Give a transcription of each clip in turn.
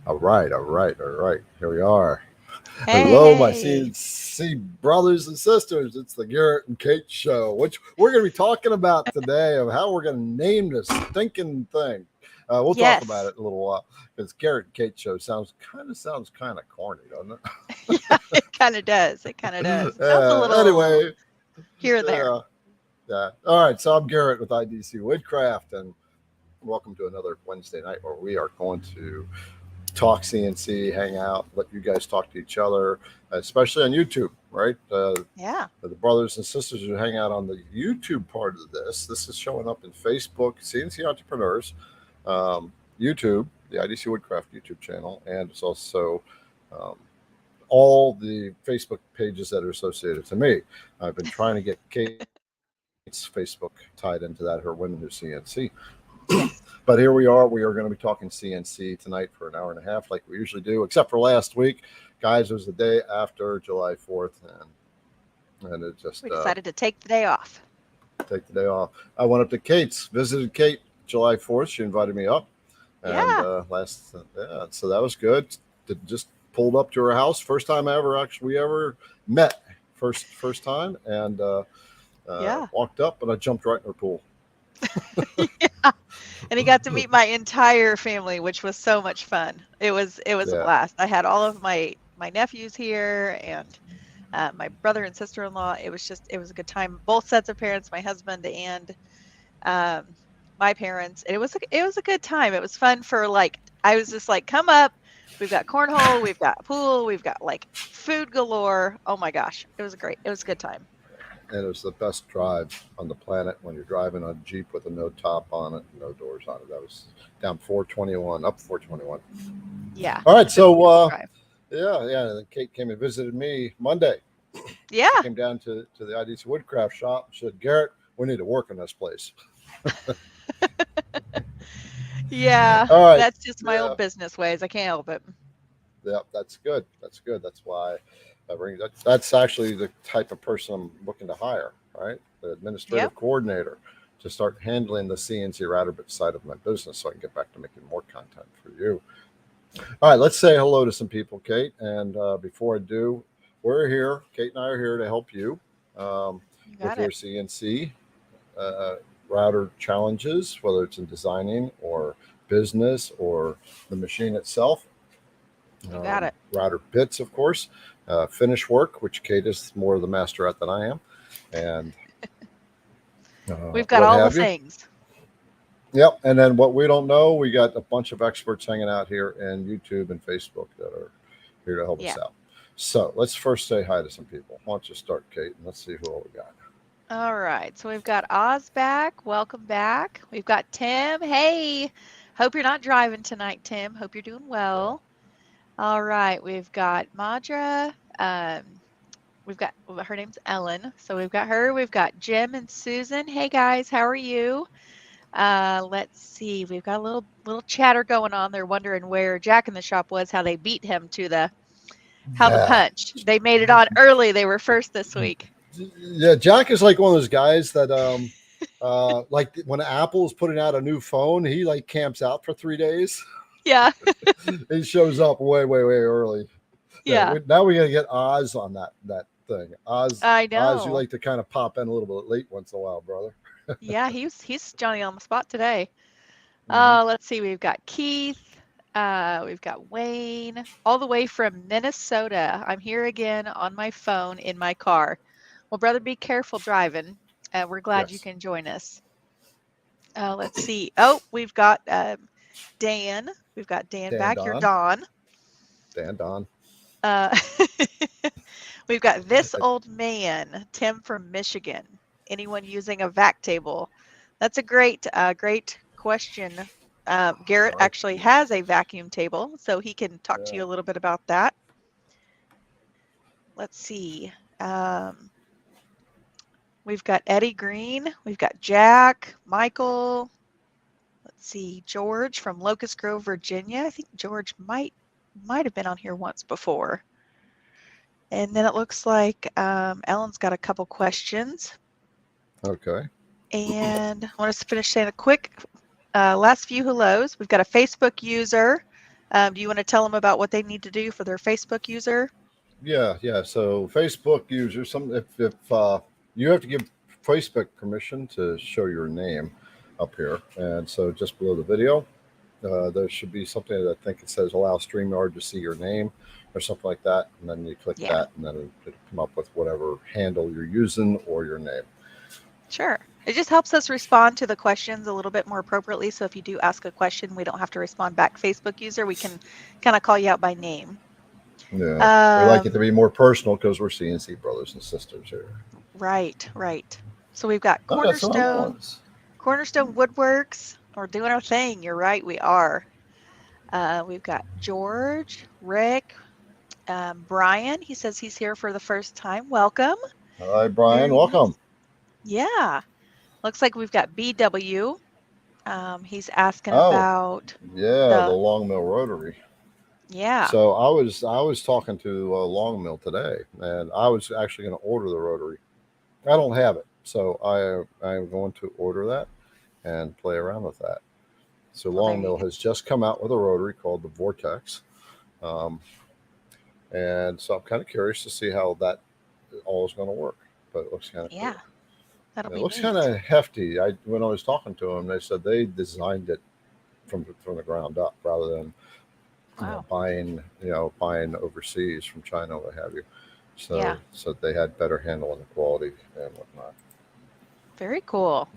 All right, all right, all right. Here we are. Hey, Hello, my hey. CNC brothers and sisters. It's the Garrett and Kate show, which we're going to be talking about today of how we're going to name this stinking thing. We'll talk about Yes. it in a little while because Garrett and Kate show sounds kind of corny, doesn't Yeah, it kind of does. It kind of does. it? It sounds a little Anyway, here and there. yeah, yeah. All right, so I'm Garrett with IDC Woodcraft, and welcome to another Wednesday night where we are going to talk CNC, hang out, let you guys talk to each other, especially on YouTube, right? Yeah. The brothers and sisters who hang out on the YouTube part of this. This is showing up in Facebook, CNC Entrepreneurs, YouTube, the IDC Woodcraft YouTube channel, and it's also um, all the Facebook pages that are associated to me. I've been trying to get Kate's Facebook tied into that, her Women Who CNC. Yes. But here we are. We are going to be talking CNC tonight for an hour and a half, like we usually do, except for last week. Guys, it was the day after July 4th, and it just We decided to take the day off. take the day off. I went up to Kate's, visited Kate July 4th. She invited me up, and Yeah. yeah, so that was good. Just pulled up to her house. First time we ever met. First time, and Yeah. walked up, and I jumped right in her pool. Yeah. And he got to meet my entire family, which was so much fun. It was a Yeah, blast. I had all of my nephews here and my brother and sister-in-law. It was a good time. Both sets of parents, my husband and um, my parents. And it was a good time. It was fun for like I was just like, come up. We've got cornhole, we've got pool, we've got like food galore. Oh my gosh, it was a good time. and it was the best drive on the planet when you're driving a Jeep with a no top on it, no doors on it. That was down 421, up 421. Yeah, All right, it was a so beautiful drive. yeah. And then Kate came and visited me Monday. She Yeah, came down to the IDC Woodcraft shop. She said, "Garrett, we need to work in this place." yeah, All right, that's just my yeah, old business ways. I can't help it. yeah, that's good. That's good. That's why that's actually the type of person I'm looking to hire. Right, the Yep. administrative coordinator to start handling the CNC router bit side of my business, so I can get back to making more content for you. All right, let's say hello to some people, Kate. And before I do, we're here. Kate and I are here to help you um, You with got your it. CNC uh, router challenges, whether it's in designing or business or the machine itself. You got it. Router bits, of course, finish work, which Kate is more of the master at than I am, and We've got what all the have you. things. Yep. And then what we don't know, we got a bunch of experts hanging out here in YouTube and Facebook that are here to help us Yeah. out. So let's first say hi to some people. Why don't you start, Kate, and let's see who all we got. All right. So we've got Oz back. Welcome back. We've got Tim. Hey, hope you're not driving tonight, Tim. Hope you're doing Yeah. well. All right. We've got Madra. We've got well, her name's Ellen. So we've got her. We've got Jim and Susan. Hey guys, how are you? Let's see. We've got a little chatter going on. They're wondering where Jack in the Shop was, how they beat him to the Yeah. punch. They made it on early. They were first this week. Yeah. Jack is like one of those guys that, like when Apple is putting out a new phone, he like camps out for 3 days. Yeah. He shows up way, way, way early. Yeah. Yeah. Now we got to get Oz on that thing. I Oz, you know. like to kind of pop in a little bit late once in a while, brother. Yeah, he's Johnny on the spot today. Hmm. Let's see. We've got Keith. We've got Wayne, all the way from Minnesota. I'm here again on my phone in my car. Well, brother, be careful driving. We're glad you Yes. can join us. Let's see. Oh, we've got Dan. We've got Dan Dan back. You're Don. Don. Dan Don. Uh, we've got this old man, Tim from Michigan. Anyone using a vac table? That's a great question. Garrett All right. actually has a vacuum table, so he can talk to Yeah. you a little bit about that. Let's see. We've got Eddie Green. We've got Jack, Michael. Let's see, George from Locust Grove, Virginia. I think George might have been on here once before. And then it looks like Ellen's got a couple questions. Okay. And I want us to finish saying a quick last few hellos. We've got a Facebook user. Do you want to tell them about what they need to do for their Facebook user? Yeah, yeah. So Facebook users, if you have to give Facebook permission to show your name up here, and so just below the video, there should be something that I think it says allow StreamYard to see your name or something like that, and then you click Yeah, that, and then it'll come up with whatever handle you're using or your name. sure. It just helps us respond to the questions a little bit more appropriately. So if you do ask a question, we don't have to respond back Facebook user. We can kind of call you out by name. Yeah, we like it to be more personal because we're CNC brothers and sisters here. Right, right. So we've got I got some other Cornerstone ones. Woodworks. We're doing our thing. You're right, we are. We've got George, Rick, Brian. He says he's here for the first time. Welcome. Hi, Brian. Very Welcome. nice. Yeah. Looks like we've got BW. He's asking about the long mill rotary. Yeah. So I was talking to a long mill today, and I was actually going to order the rotary. I don't have it, so I'm going to order that and play around with that. So long mill has just come out with a rotary called the Vortex, and so I'm kind of curious to see how that all is going to work. But it looks kind of yeah. cool. That'll It be looks neat. kind of hefty. When I was talking to them, they said they designed it from the ground up rather than Wow. buying overseas from China, what have you. So Yeah. so they had better handle on the quality and whatnot. Very cool.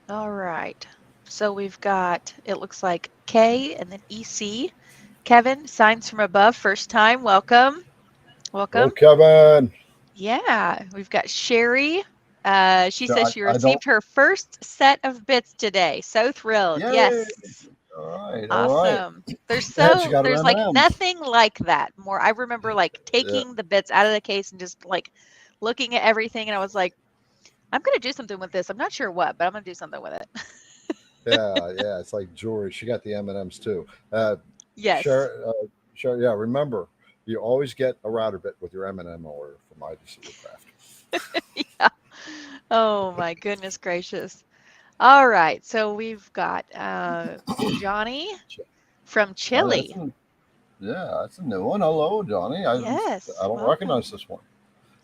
All right. So we've got, it looks like K and then EC. Kevin, signs from above, first time. Welcome. Welcome. Oh, Kevin. Yeah. We've got Sherry. She So says she received her first set of bits today. So thrilled. Yay. Yes. All right. Awesome. There's like M&Ms. nothing like that. More, I remember like taking the bits out of the case and just like looking at everything, and I was like, I'm gonna do something with this. I'm not sure what, but I'm gonna do something with it. Yeah. It's like jewelry. She got the M&Ms too. Yes. Sure. Yeah. Remember, you always get a router bit with your M&M order from IDC Woodcraft. Yeah. Oh my goodness gracious. All right. So we've got Johnny from Chile. That's a new one. Hello, Johnny. Yes. I don't recognize this one.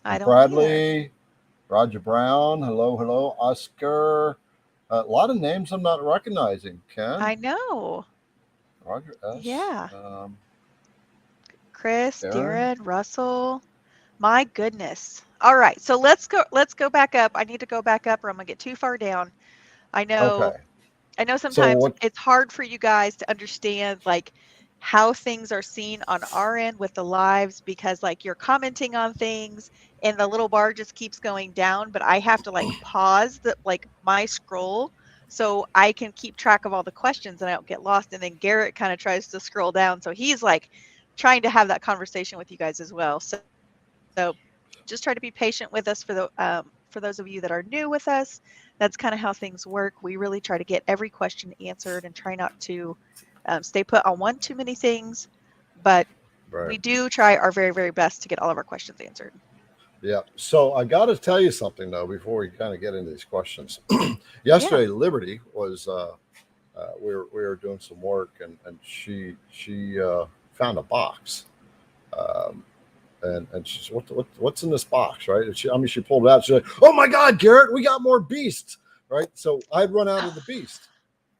I don't Bradley, either. Roger Brown. Hello. Oscar. A lot of names I'm not recognizing. Ken. I know. Roger S. Yeah. Chris, Darren, Russell. My goodness. All right. So let's go back up. I need to go back up or I'm gonna get too far down. I know sometimes it's hard for you guys to understand like how things are seen on our end with the lives, because like you're commenting on things and the little bar just keeps going down, but I have to like pause my scroll so I can keep track of all the questions and I don't get lost. And then Garrett kind of tries to scroll down, so he's like trying to have that conversation with you guys as well. So just try to be patient with us for those of you that are new with us. That's kind of how things work. We really try to get every question answered and try not to stay put on one too many things, but we do try our very, very best to get all of our questions answered. Yeah. So I got to tell you something though before we kind of get into these questions. Yesterday, Liberty was we were doing some work and she found a box. And she said, what's in this box, right? And she pulled it out. She's like, oh my God, Garrett, we got more beasts, right? So I'd run out of the beast,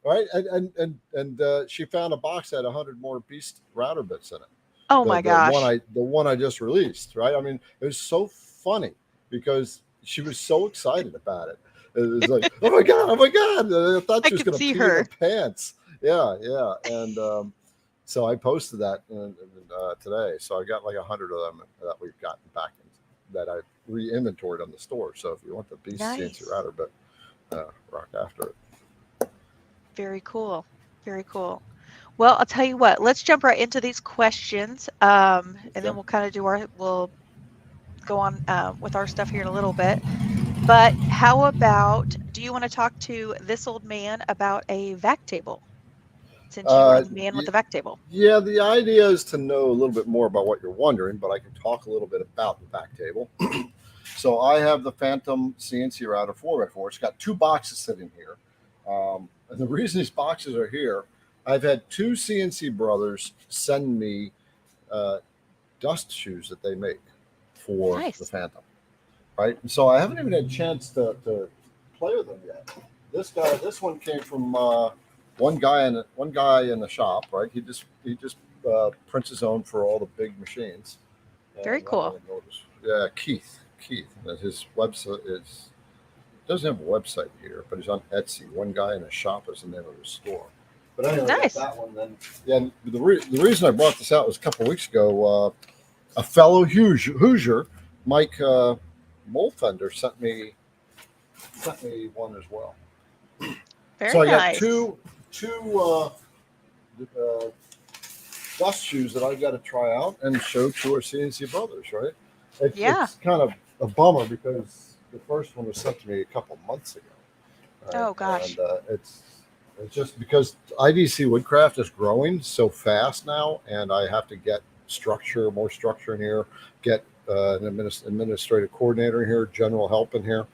right? And she found a box that had 100 more beast router bits in it. Oh my gosh. The one I just released, right? I mean, it was so funny because she was so excited about it. It was like, oh my God. I thought she was going to pee her pants. Yeah. And so I posted that today. So I got like 100 of them that we've gotten back that I re-inventoried on the store. So if you want the beast CNC router, but rock after it. Very cool. Very cool. Well, I'll tell you what, let's jump right into these questions. And then we'll kind of we'll go on with our stuff here in a little bit. But how about, do you want to talk to this old man about a vac table? Since you are the man with the vac table. Yeah, the idea is to know a little bit more about what you're wondering, but I can talk a little bit about the vac table. So I have the Phantom CNC router 4x4. It's got two boxes sitting here. And the reason these boxes are here I've had two CNC brothers send me dust shoes that they make for the Nice. Phantom, right? And so I haven't even had a chance to play with them yet. This one came from one guy in the shop, right? He just prints his own for all the big machines. Very And cool. yeah, Keith. And his website doesn't have a website here, but he's on Etsy. One guy in a shop is the name of his store. But anyway, Nice. I got that one then. Yeah, and the reason I brought this out was a couple of weeks ago. A fellow Hoosier, Mike Molfender, sent me one as well. Very so I nice. got two dust shoes that I got to try out and show to our CNC brothers. Right? It's kind of a bummer because the first one was sent to me a couple months ago. Right? Oh gosh. And it's just because IDC Woodcraft is growing so fast now, and I have to get more structure in here, get an administrative coordinator in here, general help in here.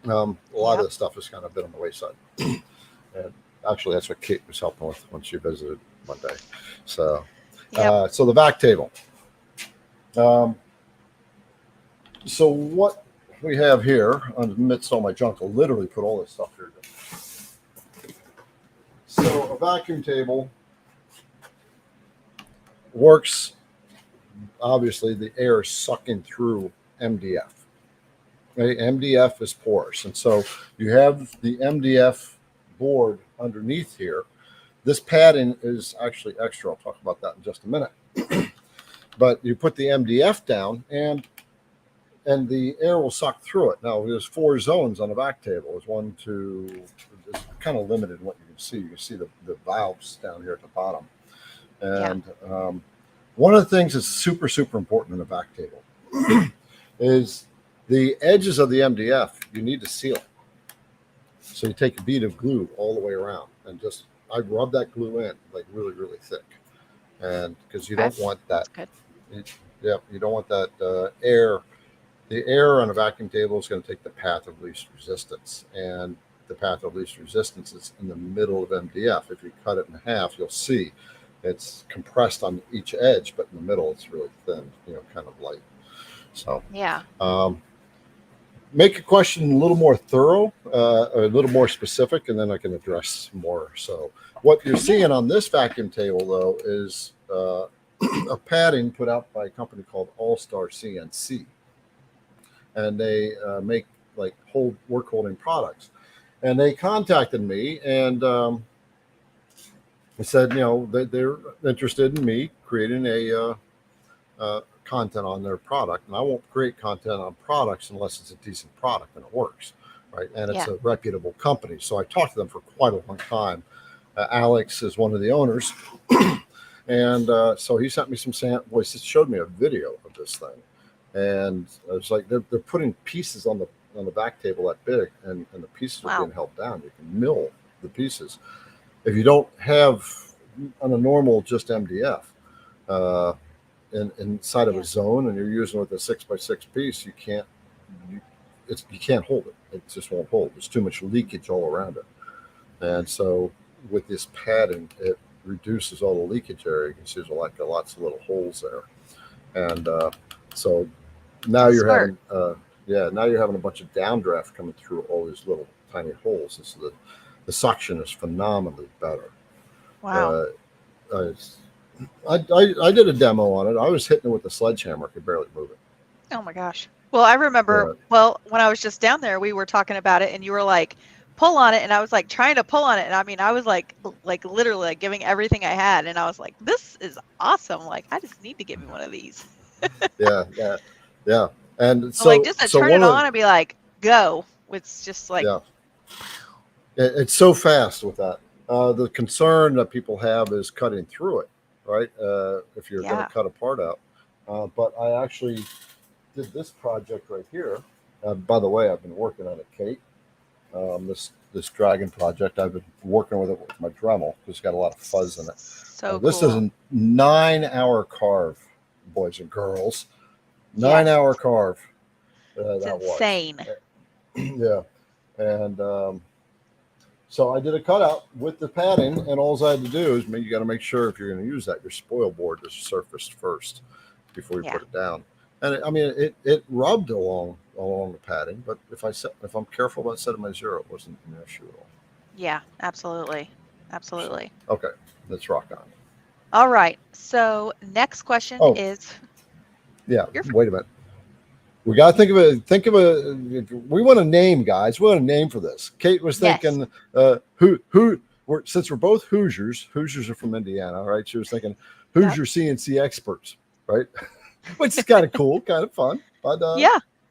A lot of the stuff has kind of been on the wayside. And actually, that's what Kate was helping with when she visited one day. So, so the back table. So what we have here, amidst all my junk, I'll literally put all this stuff here. So a vacuum table works. Obviously, the air is sucking through MDF. Right? MDF is porous, and so you have the MDF board underneath here. This padding is actually extra. I'll talk about that in just a minute. But you put the MDF down, and the air will suck through it. Now, there's 4 zones on the back table. There's 1, 2. It's kind of limited in what you can see. You can see the valves down here at the bottom. And one of the things that's super, super important in a back table is the edges of the MDF. You need to seal it. So you take a bead of glue all the way around and I rub that glue in like really, really thick. And because you don't want that. You don't want that air. The air on a vacuum table is going to take the path of least resistance. And the path of least resistance is in the middle of MDF. If you cut it in half, you'll see it's compressed on each edge, but in the middle, it's really thin, kind of light. So, make a question a little more thorough, a little more specific, and then I can address more. So, what you're seeing on this vacuum table, though, is a padding put out by a company called All-Star CNC. And they make like work holding products. And they contacted me and they said, they're interested in me creating a content on their product. And I won't create content on products unless it's a decent product and it works, right? And it's a reputable company. So I talked to them for quite a long time. Alex is one of the owners. And so he sent me some samples. He showed me a video of this thing. And I was like, they're putting pieces on the back table that big, and the pieces are being held down. You can mill the pieces. If you don't have on a normal just MDF inside of a zone, and you're using with a 6x6 piece, you can't hold it. It just won't hold. There's too much leakage all around it. And so with this padding, it reduces all the leakage area. You can see there's lots of little holes there, and so now you're having a bunch of downdraft coming through all these little tiny holes, and so the suction is phenomenally better. Wow. I did a demo on it. I was hitting it with a sledgehammer. I could barely move it. Oh my gosh. Well, I remember, when I was just down there, we were talking about it and you were like, pull on it. And I was like trying to pull on it. And I mean, I was like literally like giving everything I had. And I was like, this is awesome. Like, I just need to get me one of these. Yeah. And so like just to turn it on and be like, go. It's just like, it's so fast with that. The concern that people have is cutting through it, right? If you're going to cut a part out. But I actually did this project right here. By the way, I've been working on it, Kate. This dragon project, I've been working with it with my Dremel because it's got a lot of fuzz in it. So this is a 9-hour carve, boys and girls. 9-hour carve. It's insane. Yeah. And So I did a cutout with the padding, and all I had to do is you got to make sure if you're going to use that, your spoil board is surfaced first before you put it down. And it rubbed along the padding, but if I'm careful about setting my zero, it wasn't an issue at all. Yeah, absolutely. Absolutely. Okay, let's rock on. All right. So next question is. Yeah. Wait a minute. We got to think of a. We want a name, guys. We want a name for this. Kate was thinking, since we're both Hoosiers are from Indiana, right? She was thinking, who's your CNC experts, right? Which is kind of cool, kind of fun. But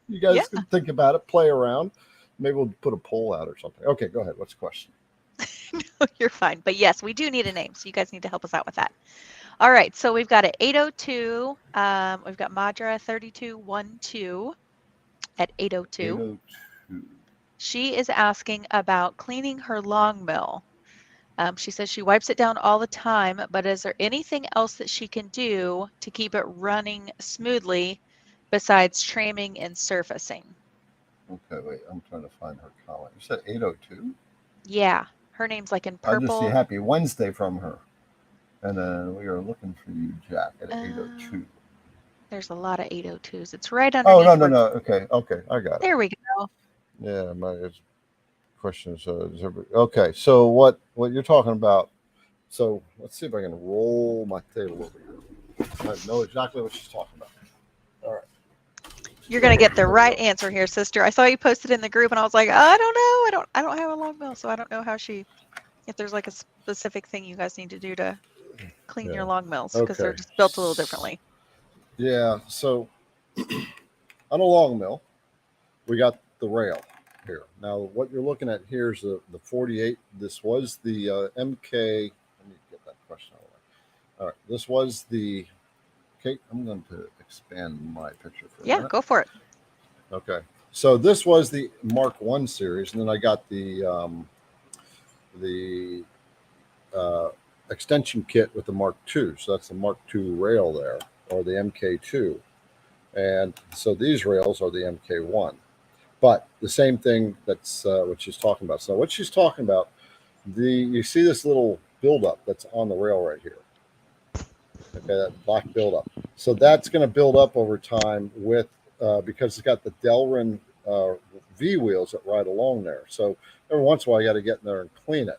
you guys can think about it, play around. Maybe we'll put a poll out or something. Okay, go ahead. What's the question? No, you're fine. But yes, we do need a name, so you guys need to help us out with that. All right, so we've got an 802. We've got Madra 3212 at 802. She is asking about cleaning her long mill. She says she wipes it down all the time, but is there anything else that she can do to keep it running smoothly besides trimming and surfacing? Okay, wait, I'm trying to find her comment. You said 802? Yeah, her name's like in purple. I just see Happy Wednesday from her. And then we are looking for you, Jack, at 802. There's a lot of 802s. It's right underneath. Oh, no. Okay, I got it. There we go. Yeah, my question is, okay, so what you're talking about, so let's see if I can roll my table over here. I know exactly what she's talking about. All right. You're going to get the right answer here, sister. I saw you posted in the group, and I was like, I don't know. I don't have a long mill, so I don't know how if there's like a specific thing you guys need to do to clean your long mills, because they're just built a little differently. Yeah, so on a long mill, we got the rail here. Now, what you're looking at here is the 48. This was the MK. Let me get that question out of the way. All right, this was the. Okay, I'm going to expand my picture for a minute. Go for it. Okay, so this was the Mark I series, and then I got the extension kit with the Mark II. So that's the Mark II rail there, or the MK2. And so these rails are the MK1. But the same thing, that's what she's talking about. So what she's talking about, you see this little buildup that's on the rail right here. Okay, that black buildup. So that's going to build up over time with, because it's got the Delrin V wheels that ride along there. So every once in a while, you got to get in there and clean it.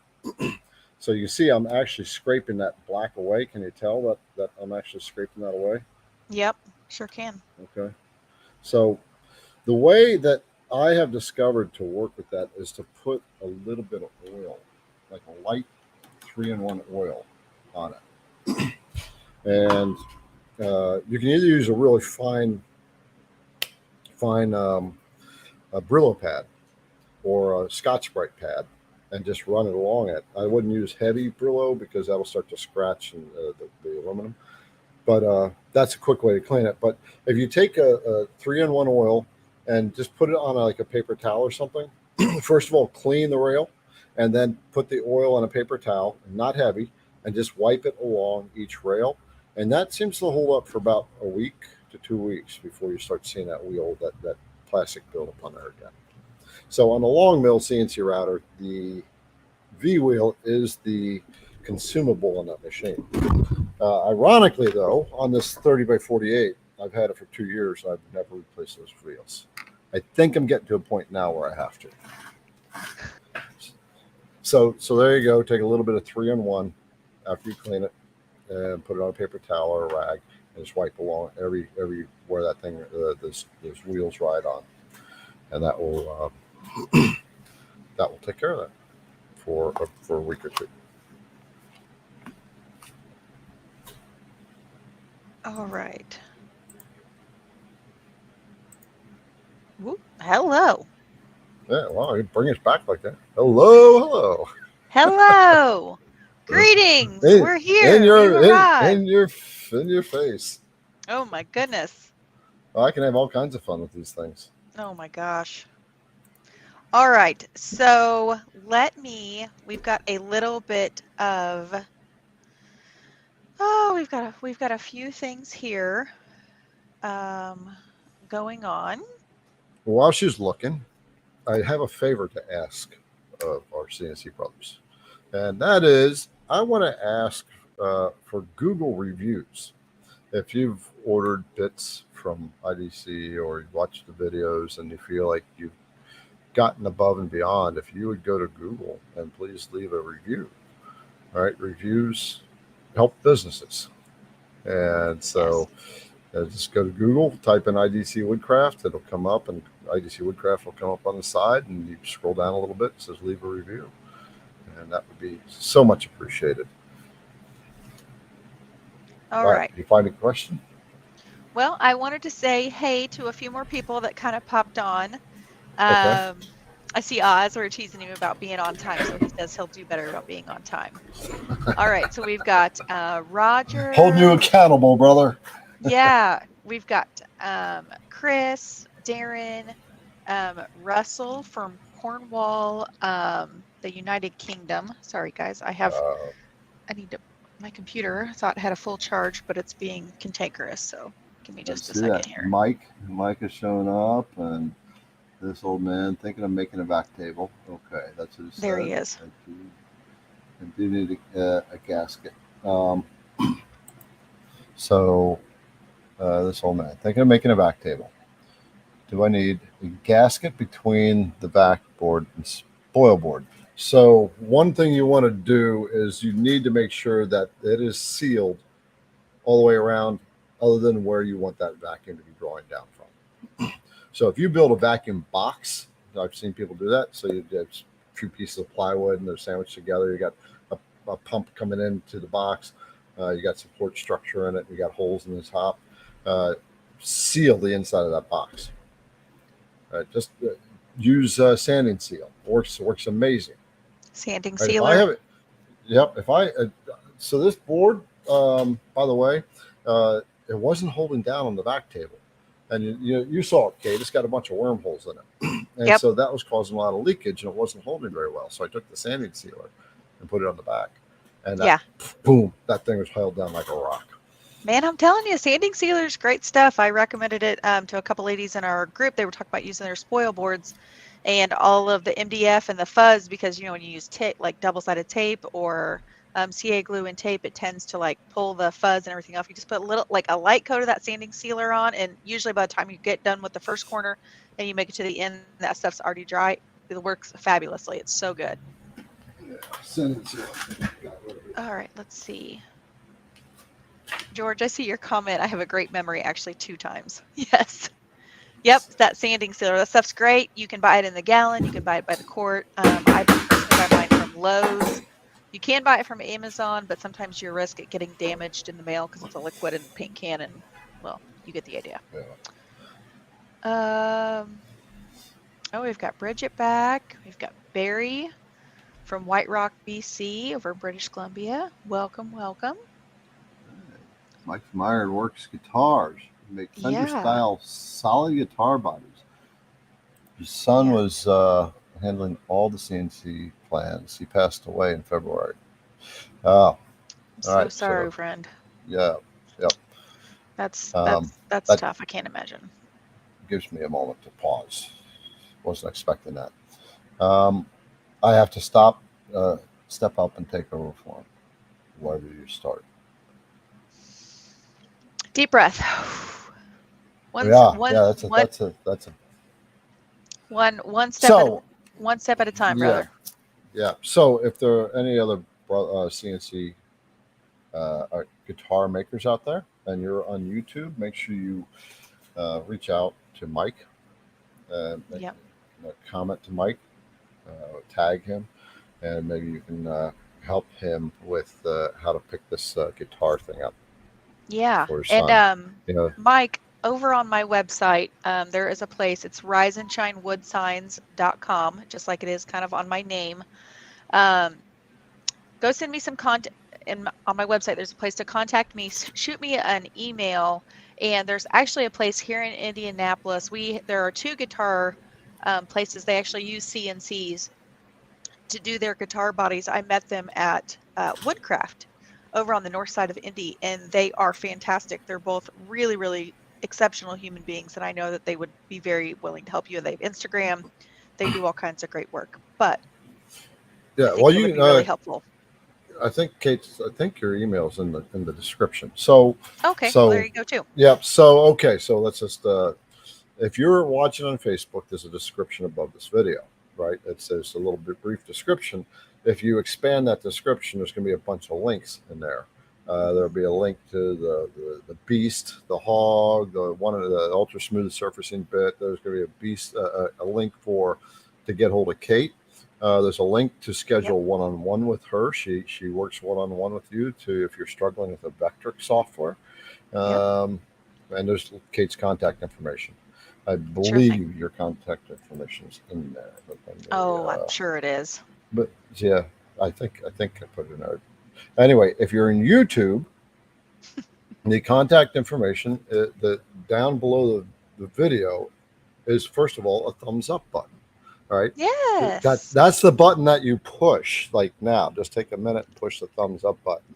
So you see, I'm actually scraping that black away. Can you tell that I'm actually scraping that away? Yep, sure can. Okay. So the way that I have discovered to work with that is to put a little bit of oil, like a light 3-in-1 oil on it. And you can either use a really fine Brillo pad or a Scotch-Brite pad and just run it along it. I wouldn't use heavy Brillo because that will start to scratch the aluminum. But that's a quick way to clean it. But if you take a 3-in-1 oil and just put it on like a paper towel or something, first of all, clean the rail and then put the oil on a paper towel, not heavy, and just wipe it along each rail. And that seems to hold up for about a week to 2 weeks before you start seeing that wheel, that plastic buildup on there again. So on the long mill CNC router, the V wheel is the consumable on that machine. Ironically, though, on this 30x48, I've had it for 2 years. I've never replaced those wheels. I think I'm getting to a point now where I have to. So there you go. Take a little bit of 3-in-1 after you clean it and put it on a paper towel or a rag and just wipe along every where that thing, those wheels ride on, and that will take care of that for a week or two. All right. Ooh, hello. Yeah, wow, you bring us back like that. Hello. Greetings. We're here. In your face. Oh my goodness. Well, I can have all kinds of fun with these things. Oh my gosh. All right. So we've got a little bit of, we've got a few things here going on. While she's looking, I have a favor to ask of our CNC brothers. And that is, I want to ask for Google reviews. If you've ordered bits from IDC or you watched the videos and you feel like you've gotten above and beyond, if you would go to Google and please leave a review. All right, reviews help businesses. And so just go to Google, type in IDC Woodcraft, it'll come up, and IDC Woodcraft will come up on the side, and you scroll down a little bit, it says leave a review. And that would be so much appreciated. All right. Did you find a question? Well, I wanted to say hey to a few more people that kind of popped on. Okay. I see Oz, we're teasing him about being on time, so he says he'll do better about being on time. All right, so we've got Roger. Holding you accountable, brother. Yeah, we've got Chris, Darren, Russell from Cornwall, the United Kingdom. Sorry, guys, I need to. My computer thought it had a full charge, but it's being cantankerous. So give me just a second here. Mike is showing up, and this old man thinking of making a back table. Okay, that's what it says. There he is. I do need a gasket. So this old man thinking of making a back table. Do I need a gasket between the backboard and spoil board? So one thing you want to do is you need to make sure that it is sealed all the way around, other than where you want that vacuum to be drawing down from. So if you build a vacuum box, I've seen people do that. So you get a few pieces of plywood and they're sandwiched together. You got a pump coming into the box. You got support structure in it. You got holes in the top. Seal the inside of that box. Just use sanding seal. Works amazing. Sanding Right, sealer. if I have it, yep. So this board, by the way, it wasn't holding down on the back table, and you saw it, Kate. It's got a bunch of wormholes in it, and so that was causing a lot of leakage, and it wasn't holding very well. So I took the sanding sealer and put it on the back, and boom, that thing was held down like a rock. Man, I'm telling you, sanding sealer is great stuff. I recommended it to a couple ladies in our group. They were talking about using their spoil boards and all of the MDF and the fuzz, because when you use tape, like double-sided tape or CA glue and tape, it tends to like pull the fuzz and everything off. You just put a light coat of that sanding sealer on, and usually by the time you get done with the first corner and you make it to the end, that stuff's already dry. It works fabulously. It's so good. Yeah, sanding sealer. All right, let's see. George, I see your comment. I have a great memory, actually 2 times. Yes. Yep, that sanding sealer. That stuff's great. You can buy it in the gallon. You can buy it by the quart. I personally buy mine from Lowe's. You can buy it from Amazon, but sometimes you risk it getting damaged in the mail because it's a liquid and paint can, and well, you get the idea. Yeah. We've got Bridget back. We've got Barry from White Rock, BC, over in British Columbia. Welcome, welcome. Mike from Ironworks Guitars. Make Fender-style solid guitar bodies. His son was handling all the CNC plans. He passed away in February. I'm so sorry, friend. Yeah, yep. That's tough. I can't imagine. Gives me a moment to pause. Wasn't expecting that. I have to step up and take over for him. Wherever you start. Deep breath. One step at a time, brother. Yeah. So if there are any other CNC guitar makers out there and you're on YouTube, make sure you reach out to Mike. Comment to Mike, tag him, and maybe you can help him with how to pick this guitar thing up. Yeah, and Mike, over on my website, there is a place. It's riseandshinewoodsigns.com, just like it is kind of on my name. Go send me some content. On my website, there's a place to contact me. Shoot me an email. And there's actually a place here in Indianapolis. There are 2 guitar places. They actually use CNCs to do their guitar bodies. I met them at Woodcraft over on the north side of Indy, and they are fantastic. They're both really, really exceptional human beings, and I know that they would be very willing to help you. They have Instagram. They do all kinds of great work. But I Yeah. think Well, that would you be really helpful. I think Kate, I think your email's in the description. So, Okay, well, there so you go too. yeah. So okay. So let's just if you're watching on Facebook, there's a description above this video, right? It says a little bit brief description. If you expand that description, there's going to be a bunch of links in there. There'll be a link to the beast, the hog, the one of the ultra smooth surfacing bit. There's going to be a beast, a link for to get hold of Kate. There's a link to Yep. schedule one-on-one with her. She works one-on-one with you to if you're struggling with the Vectric software. Yep. And there's Kate's contact information. I Sure thing. believe your contact information is in there. Oh, I'm sure it is. But yeah, I think I put it in there. Anyway, if you're in YouTube, the contact information the down below the video is first of all a thumbs up button. All right. Yes. That's the button that you push like now. Just take a minute and push the thumbs up button.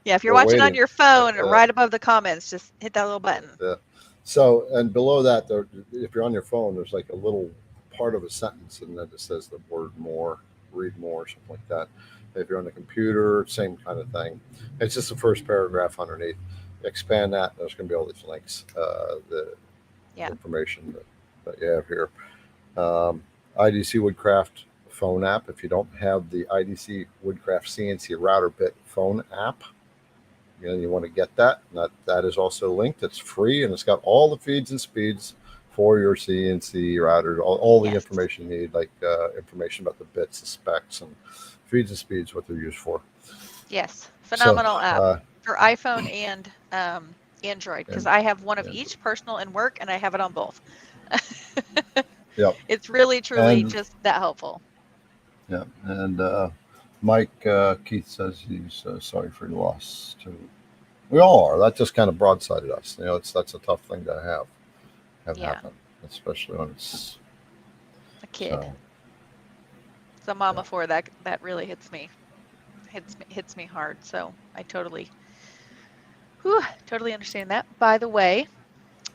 Yeah, if you're We're watching on waiting. your phone, right above the comments, just hit that little button. Yeah. So, and below that, there, if you're on your phone, there's like a little part of a sentence, and then it says the word more, read more, something like that. If you're on the computer, same kind of thing. It's just the first paragraph underneath. Expand that, there's going to be all these links, the information that you have here. IDC Woodcraft phone app. If you don't have the IDC Woodcraft CNC router bit phone app, and you want to get that, that is also linked. It's free, and it's got all the feeds and speeds for your CNC routers, all the information you need, like information about the bits, the specs, and feeds and speeds, what they're used for. Yes, phenomenal app for iPhone and Android, because I have one of each, personal and work, and I have it on both. Yep. It's really, truly just that helpful. Yeah, and Mike Keith says he's sorry for your loss too. We all are. That just kind of broadsided us. You know, that's a tough thing to have happen, especially when it's a kid. So. It's a mama for that. That really hits me hard. So I totally understand that. By the way,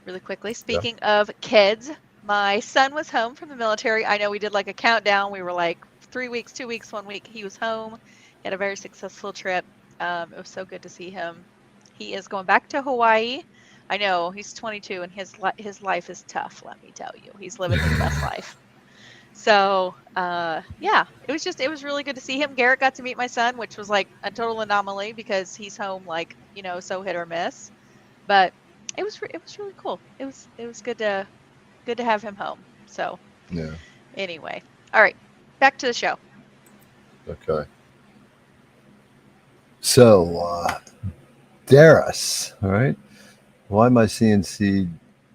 really quickly, speaking of kids, my son was home from the military. I know we did like a countdown. We were like 3 weeks, 2 weeks, 1 week. He was home. He had a very successful trip. It was so good to see him. He is going back to Hawaii. I know he's 22 and his life is tough. Let me tell you, he's living his best life. So it was really good to see him. Garrett got to meet my son, which was like a total anomaly because he's home like, so hit or miss. But it was really cool. It was good to have him home. So anyway, all right, back to the show. Okay. So Darius, all right. Why my CNC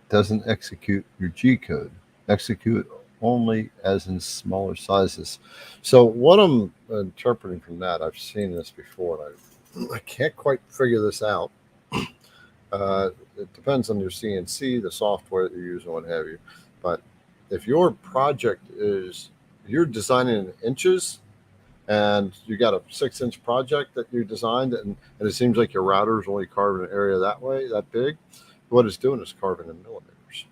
doesn't execute your G code? Execute only as in smaller sizes. So what I'm interpreting from that, I've seen this before, and I can't quite figure this out. It depends on your CNC, the software that you're using, what have you. But if your project is, you're designing in inches and you got a 6-inch project that you designed, and it seems like your router is only carving an area that way, that big, what it's doing is carving in millimeters.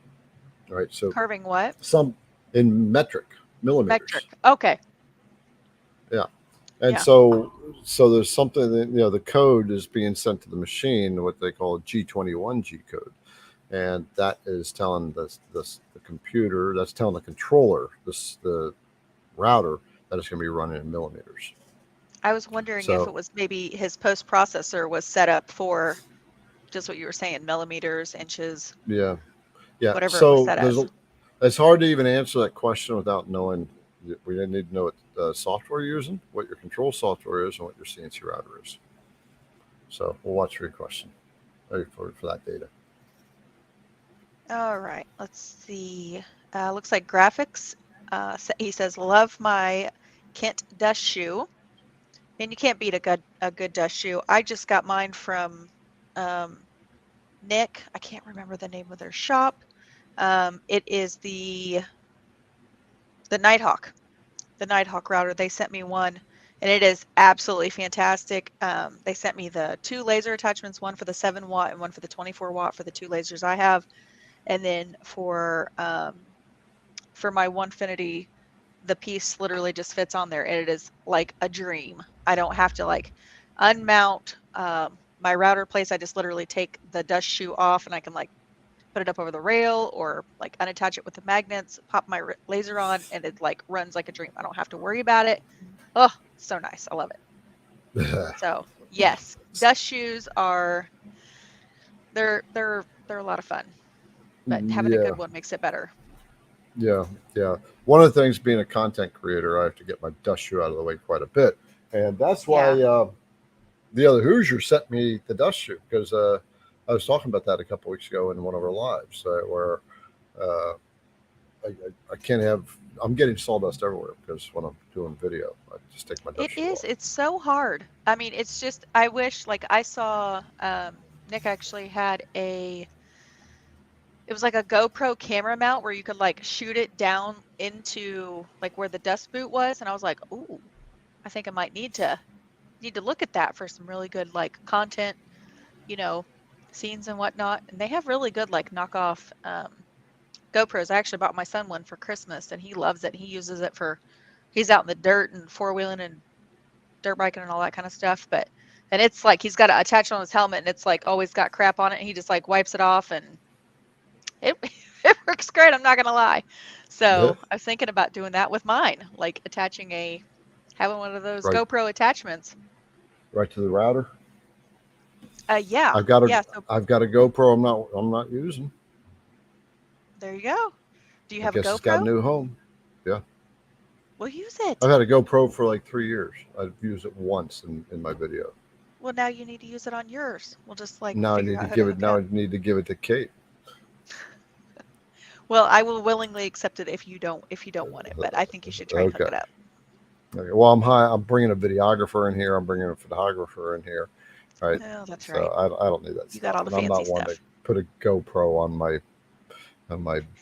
All right. So carving what? Some in metric millimeters. Metric. Okay. Yeah. And so there's something that, the code is being sent to the machine, what they call a G21 G code. And that is telling the computer, that's telling the controller, the router, that it's going to be running in millimeters. I was wondering if it was maybe his post processor was set up for just what you were saying, millimeters, inches. Yeah. Whatever it was set as. It's hard to even answer that question without knowing. We need to know what software you're using, what your control software is, and what your CNC router is. So we'll watch for your question. Ready for that data. All right. Let's see. Looks like graphics. He says, love my Kent dust shoe. And you can't beat a good dust shoe. I just got mine from Nick. I can't remember the name of their shop. It is the Nighthawk. The Nighthawk router. They sent me one, and it is absolutely fantastic. They sent me the 2 laser attachments, one for the 7 watt and one for the 24 watt for the 2 lasers I have. And then for my Onefinity the piece literally just fits on there, and it is like a dream. I don't have to like unmount my router place. I just literally take the dust shoe off, and I can like put it up over the rail or like unattach it with the magnets, pop my laser on, and it like runs like a dream. I don't have to worry about it. Oh, so nice. I love it. So yes, dust shoes are they're a lot of fun, but having a Yeah, good one makes it better. yeah, yeah. One of the things being a content creator, I have to get my dust shoe out of the way quite a bit, and that's why Yeah. the other Hoosier sent me the dust shoe because I was talking about that a couple weeks ago in one of our lives where uh, I can't have. I'm getting sawdust everywhere because when I'm doing video, I just take my dust It shoe is. off. It's so hard. I mean, it's just, I wish, like, I saw Nick actually had it was like a GoPro camera mount where you could like shoot it down into like where the dust boot was. And I was like, ooh, I think I might need to look at that for some really good like content, you know, scenes and whatnot. And they have really good like knockoff GoPros. I actually bought my son one for Christmas and he loves it. He uses it for, he's out in the dirt and four-wheeling and dirt biking and all that kind of stuff. And it's like he's got it attached on his helmet and it's like always got crap on it. And he just like wipes it off and it it works great. I'm not gonna lie. Yeah, So I was thinking about doing that with mine, like having one of those right, GoPro attachments. right to the router. Yeah, I've got a yeah. So I've got a GoPro. I'm not using. there you go. Do you I have a guess it's got a GoPro? new home. Yeah, We'll use it. I've had a GoPro for like 3 years. I've used it once in my video. Well, now you need to use it on yours. We'll just like Now I figure need to out how to give it. hook it Now up. I need to give it to Kate. Well, I will willingly accept it if you don't want it, but I think you should try and hook Okay. it up. Okay. Well, I'm bringing a videographer in here. I'm bringing a photographer in here. Right. Oh, that's So right. I don't need that You got stuff, all the and I'm fancy not one to stuff. put a GoPro on my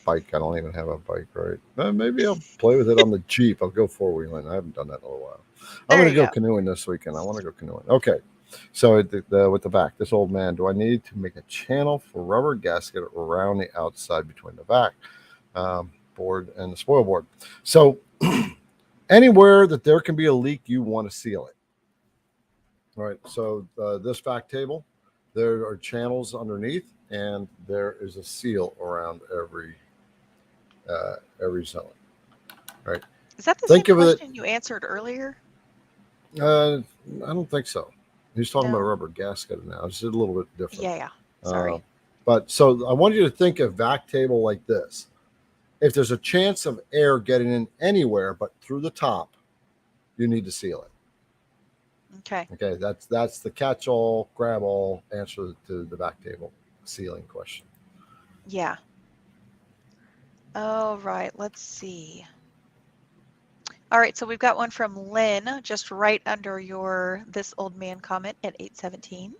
bike. I don't even have a bike, right? Maybe I'll play with it on the Jeep. I'll go four wheeling. I haven't done that in a little while. I'm There going to you go go. canoeing this weekend. I want to go canoeing. Okay. So with the vac, this old man, do I need to make a channel for rubber gasket around the outside between the vac board and the spoil board? So anywhere that there can be a leak, you want to seal it. All right. So this vac table, there are channels underneath, and there is a seal around every zone. All right. Is that the same Think of it. question you answered earlier? I don't think so. He's talking about a No. rubber gasket now. It's a little bit different. Yeah. Uh, Sorry. but so I want you to think of vac table like this. If there's a chance of air getting in anywhere but through the top, you need to seal it. Okay. Okay, that's the catch-all, grab-all answer to the vac table sealing question. Yeah. All right. Let's see. All right. So we've got one from Lynn, just right under your "this old man" comment at 8:17.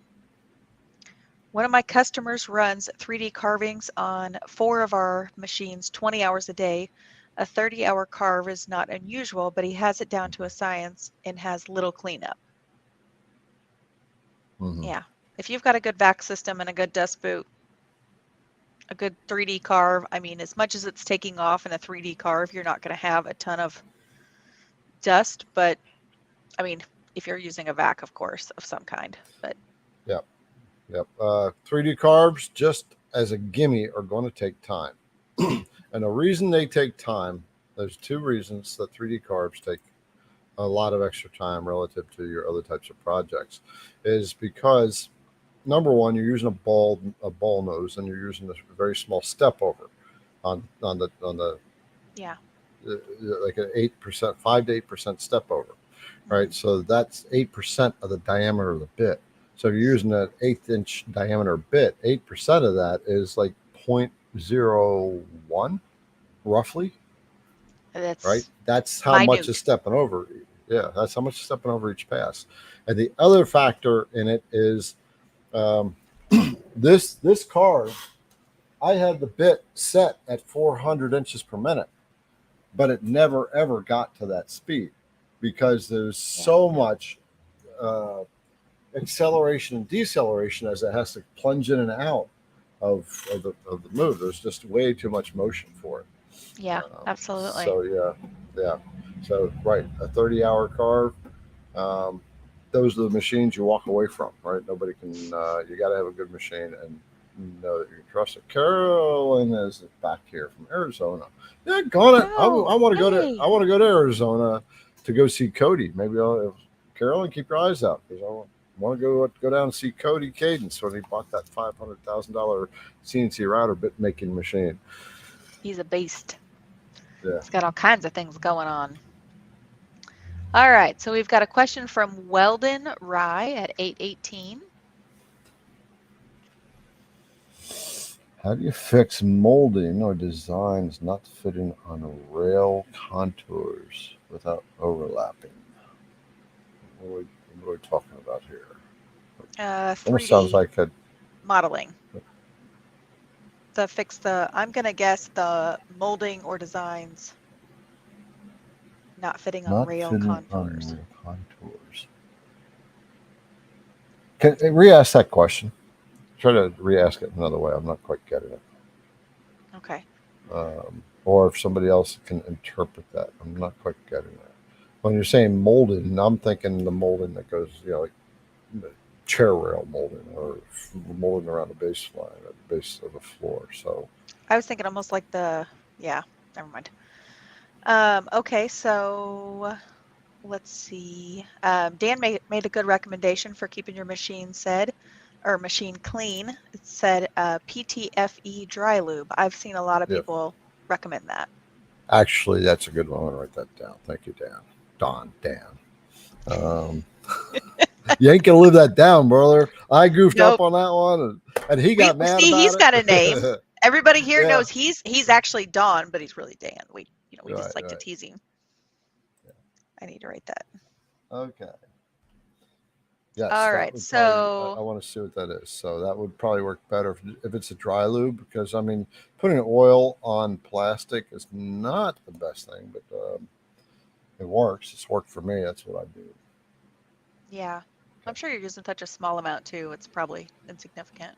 One of my customers runs 3D carvings on 4 of our machines 20 hours a day. A 30-hour carve is not unusual, but he has it down to a science and has little cleanup. Mm-hmm. Yeah. If you've got a good vac system and a good dust boot, a good 3D carve, I mean, as much as it's taking off in a 3D carve, you're not going to have a ton of dust, but I mean, if you're using a vac, of course, of some kind, but Yep. 3D carves, just as a gimme, are going to take time. And the reason they take time, there's 2 reasons that 3D carves take a lot of extra time relative to your other types of projects, is because number one, you're using a ball nose, and you're using a very small step over on the yeah. like an 8%, 5 to 8% step over, right? So that's 8% of the diameter of the bit. So if you're using an 1/8 inch diameter bit, 8% of that is like 0.01, roughly, That's right? That's how much minute. is stepping over. Yeah, that's how much is stepping over each pass. And the other factor in it is this car. I had the bit set at 400 inches per minute, but it never ever got to that speed because there's so much acceleration and deceleration as it has to plunge in and out of the move. There's just way too much motion for it. Yeah, absolutely. So Yeah. So right, a 30-hour carve. Um, those are the machines you walk away from, right? Nobody can. You got to have a good machine and know that you can trust it. Carolyn is back here from Arizona. Yeah, gone it. I Oh, want to go to. hey. I want to go to Arizona to go see Cody. Maybe Carolyn, keep your eyes out because I want to go down and see Cody Cadence when he bought that $500,000 CNC router bit making machine. He's a beast. Yeah. He's got all kinds of things going on. All right, so we've got a question from Weldon Rye at 818. How do you fix molding or designs not fitting on rail contours without overlapping? What are we talking about here? Almost sounds 3D like a modeling. I'm going to guess the molding or designs not fitting on not rail fitting contours. on rail contours. Can re-ask that question? Try to re-ask it another way. I'm not quite getting it. Okay. Or if somebody else can interpret that, I'm not quite getting that. When you're saying molding, I'm thinking the molding that goes, like the chair rail molding or molding around the base line at the base of the floor. So I was thinking almost like yeah, never mind. Okay, so let's see. Dan made a good recommendation for keeping your machine machine clean. It said PTFE dry lube. I've seen a lot of people recommend that. Actually, that's a good one. I'm going to write that down. Thank you, Dan. You ain't going to live that down, brother. I goofed up on that one, and he got mad about it. He's got a name. Everybody here knows he's actually Don, but he's really Dan. We just like to tease him. Yeah. I need to write that. Okay. Yes. All right. So I want to see what that is. So that would probably work better if it's a dry lube, because I mean, putting oil on plastic is not the best thing, but it works. It's worked for me. That's what I do. Yeah. I'm sure you're using such a small amount too. It's probably insignificant.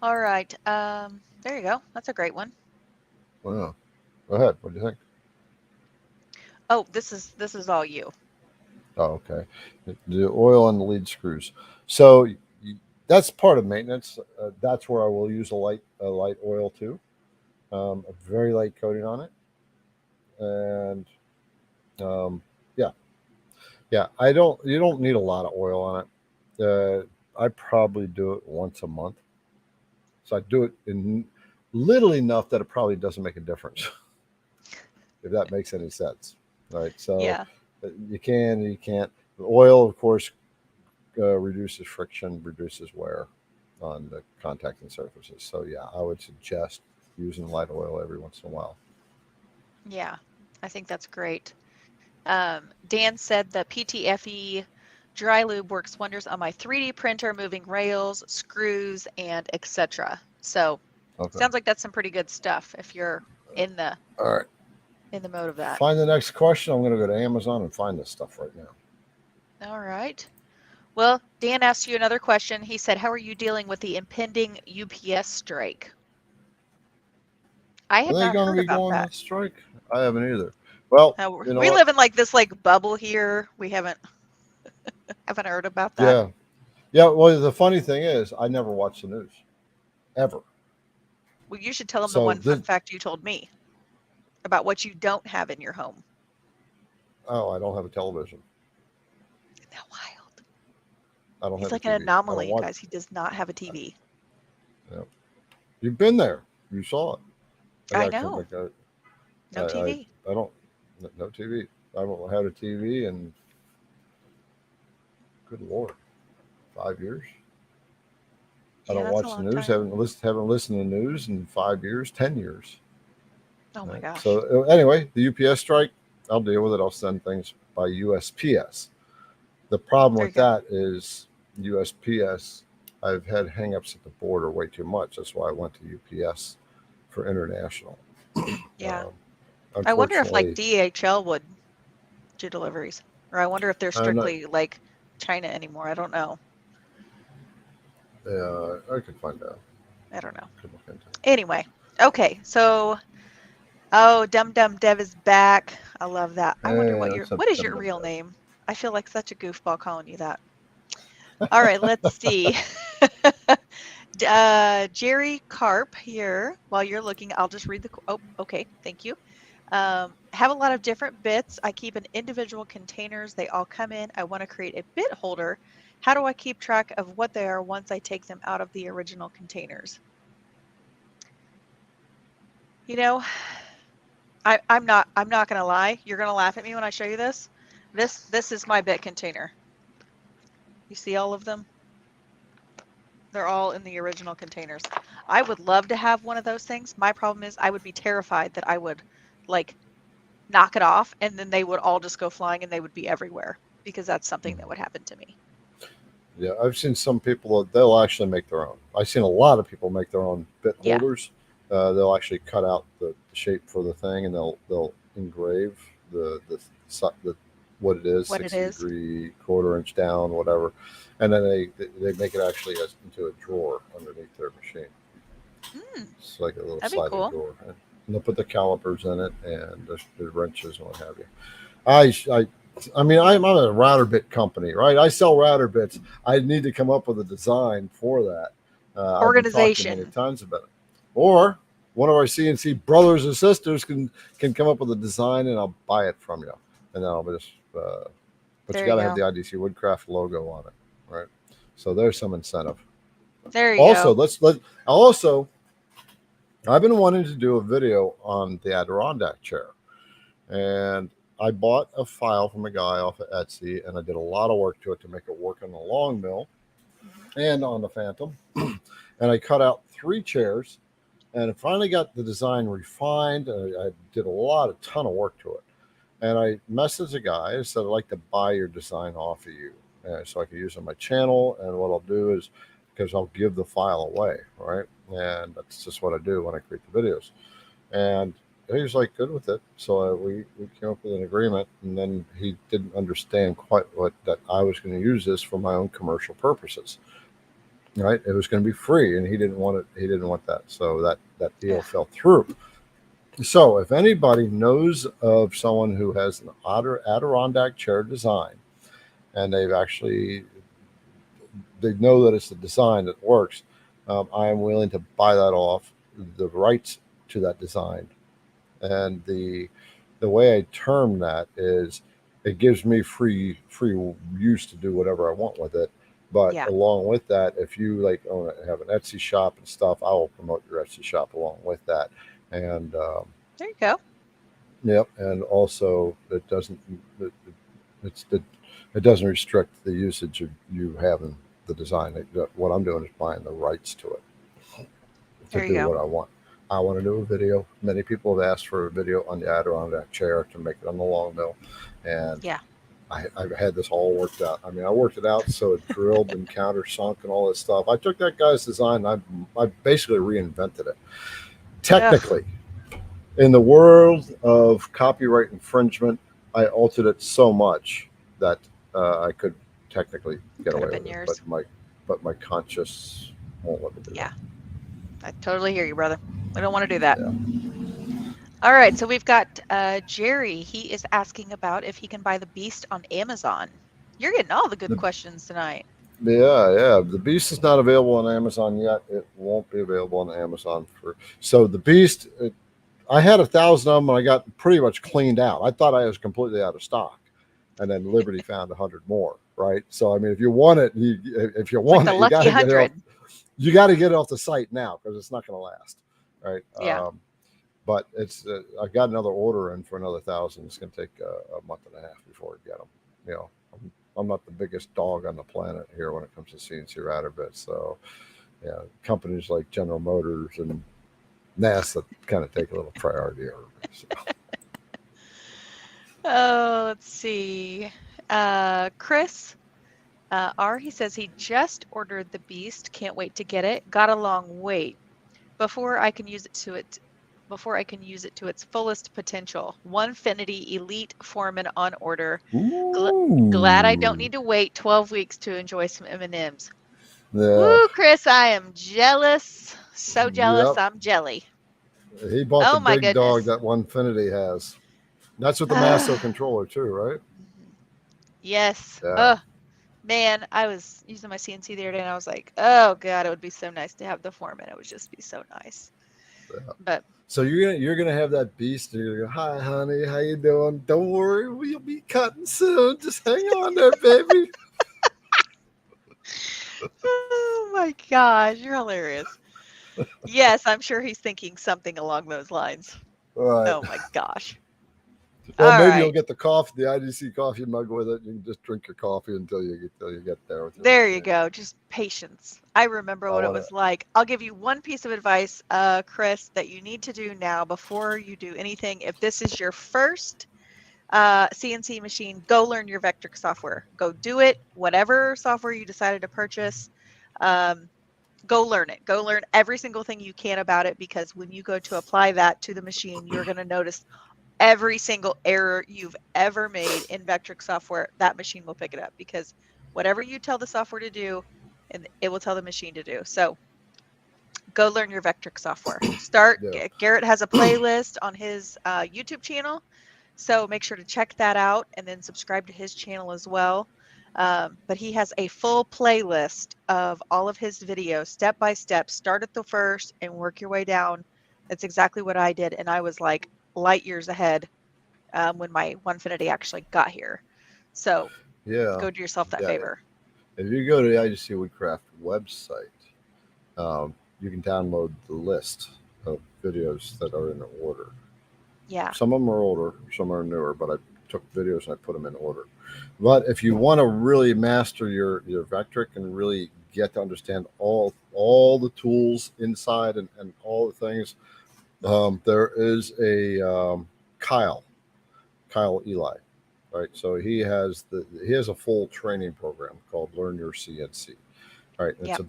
All right. There you go. That's a great one. Wow. Go ahead. What do you think? Oh, this is all you. Oh, okay. The oil on the lead screws. So that's part of maintenance. That's where I will use a light oil too. A very light coating on it, and yeah. You don't need a lot of oil on it. I probably do it once a month. So I do it in little enough that it probably doesn't make a difference, if that makes any sense. Right. So you can't. The oil, of course, reduces friction, reduces wear on the contacting surfaces. So yeah, I would suggest using light oil every once in a while. Yeah, I think that's great. Dan said the PTFE dry lube works wonders on my 3D printer, moving rails, screws, and etc. So sounds like that's some pretty good stuff if you're in the mode of that. Find the next question. I'm going to go to Amazon and find this stuff right now. All right. Well, Dan asked you another question. He said, how are you dealing with the impending UPS strike? I had not heard about that. Strike? I haven't either. Well, we live in like this bubble here. We haven't heard about that. Yeah. Well, the funny thing is, I never watch the news, ever. Well, you should tell them the one fun fact you told me about what you don't have in your home. Oh, I don't have a television. Isn't that wild? I don't. He's like an anomaly, you guys. He does not have a TV. Yeah. You've been there. You saw it. I know. No TV. I don't. No TV. I haven't had a TV in, good Lord, 5 years. I don't watch the news. Haven't listened to the news in 5 years, 10 years. Oh my gosh. So anyway, the UPS strike, I'll deal with it. I'll send things by USPS. The problem with that is USPS, I've had hangups at the border way too much. That's why I went to UPS for international. Yeah. I wonder if DHL would do deliveries, or I wonder if they're strictly like China anymore. I don't know. Yeah, I could find out. I don't know. Anyway, okay, so Dum Dum Dev is back. I love that. I wonder what Let's what is your real name? I feel like such a goofball calling you that. All right, let's see. Jerry Carp here. While you're looking, I'll just read the. Oh, okay. Thank you. Have a lot of different bits. I keep in individual containers. They all come in. I want to create a bit holder. How do I keep track of what they are once I take them out of the original containers? You know, I'm not gonna lie. You're gonna laugh at me when I show you this. This is my bit container. You see all of them? They're all in the original containers. I would love to have one of those things. My problem is I would be terrified that I would like knock it off and then they would all just go flying and they would be everywhere, because that's something that would happen to me. Yeah, I've seen some people, they'll actually make their own. I've seen a lot of people make their own bit Yeah. holders. They'll actually cut out the shape for the thing, and they'll engrave the what it is, What it 60 is. degree, quarter-inch down, whatever, and then they make it actually into a drawer underneath their machine. It's like a little That'd be sliding cool. drawer, and they'll put the calipers in it and the wrenches and what have you. I mean, I'm a router bit company, right? I sell router bits. I need to come up with a design for that. Organization. I've been talking many times about it. Or one of our CNC brothers or sisters can come up with a design, and I'll buy it from you, and then I'll just. But There you got to you have the IDC Woodcraft logo on it, right? So there's some incentive. There you Also, go. I've been wanting to do a video on the Adirondack chair, and I bought a file from a guy off of Etsy, and I did a lot of work to it to make it work on the long mill and on the Phantom. And I cut out 3 chairs, and I finally got the design refined. I did a ton of work to it. And I messaged the guy. I said, I'd like to buy your design off of you, so I can use it on my channel. And what I'll do is, because I'll give the file away, right? And that's just what I do when I create the videos. And he was like good with it, so we came up with an agreement. And then he didn't understand quite that I was going to use this for my own commercial purposes, right? It was going to be free, and he didn't want it. He didn't want that, so that deal fell through. So if anybody knows of someone who has an Adirondack chair design, and they know that it's the design that works, I am willing to buy that off, the rights to that design. And the way I term that is, it gives me free use to do whatever I want with it. But along with that, if you have an Etsy shop and stuff, I will promote your Etsy shop along with that. And there you go. Yep, and also it doesn't restrict the usage of you having the design. What I'm doing is buying the rights to it to do what I want. I want to do a video. Many people have asked for a video on the Adirondack chair to make it on the long mill, and I've had this all worked out. I mean, I worked it out so it drilled and countersunk and all this stuff. I took that guy's design and I basically reinvented it. Technically, in the world of copyright infringement, I altered it so much that I could technically get away with it. But my conscience won't let me do that. I totally hear you, brother. I don't want to do that. All right, so we've got Jerry. He is asking about if he can buy the Beast on Amazon. You're getting all the good questions tonight. Yeah. The Beast is not available on Amazon yet. It won't be available on Amazon so the Beast. I had 1,000 of them, and I got pretty much cleaned out. I thought I was completely out of stock, and then Liberty found 100 more. Right. So I mean, if you want it, you got to get it off. You got to get it off the site now, because it's not going to last. Right. Yeah. But it's I got another order in for another 1,000. It's going to take a month and a half before I get them. You know, I'm not the biggest dog on the planet here when it comes to CNC router bits. So, yeah, companies like General Motors and NASA kind of take a little priority over me. So. Oh, let's see. Chris R. He says he just ordered the Beast. Can't wait to get it. Got a long wait before I can use it to its fullest potential. Onefinity Elite Foreman on order. Glad I don't need to wait 12 weeks to enjoy some M&Ms. Yeah. Woo, Chris, I am jealous. So jealous, I'm jelly. He bought the big dog that Onefinity has. That's with the Masto controller too, right? Yes. Yeah. Man, I was using my CNC the other day and I was like, oh God, it would be so nice to have the foreman. It would just be so nice. Yeah. But So you're gonna have that beast. And you're gonna go, hi, honey, how you doing? Don't worry, we'll be cutting soon. Just hang on there, baby. oh my gosh, you're hilarious. Yes, I'm sure he's thinking something along those lines. All right. Oh my gosh. Well, All maybe you'll right. get the IDC coffee mug with it. You can just drink your coffee until you get there with your There you machine. go. Just patience. I remember I what it want to. was like. I'll give you one piece of advice, Chris, that you need to do now before you do anything. If this is your first CNC machine, go learn your Vectric software. Go do it. Whatever software you decided to purchase, go learn it. Go learn every single thing you can about it, because when you go to apply that to the machine, you're going to notice every single error you've ever made in Vectric software. That machine will pick it up, because whatever you tell the software to do, and it will tell the machine to do. So go learn your Vectric software. Yeah. Garrett has a playlist on his YouTube channel, so make sure to check that out and then subscribe to his channel as well. But he has a full playlist of all of his videos, step by step. Start at the first and work your way down. That's exactly what I did, and I was like light years ahead when my Onefinity actually got here. So Yeah. go do yourself that Yeah. favor. If you go to the IDC Woodcraft website, you can download the list of videos that are in order. Yeah. Some of them are older, some are newer, but I took videos and I put them in order. But if you want to really master your Vectric and really get to understand all the tools inside and all the things, there is a Kyle Eli, right? So he has a full training program called Learn Your CNC. All right, Yep.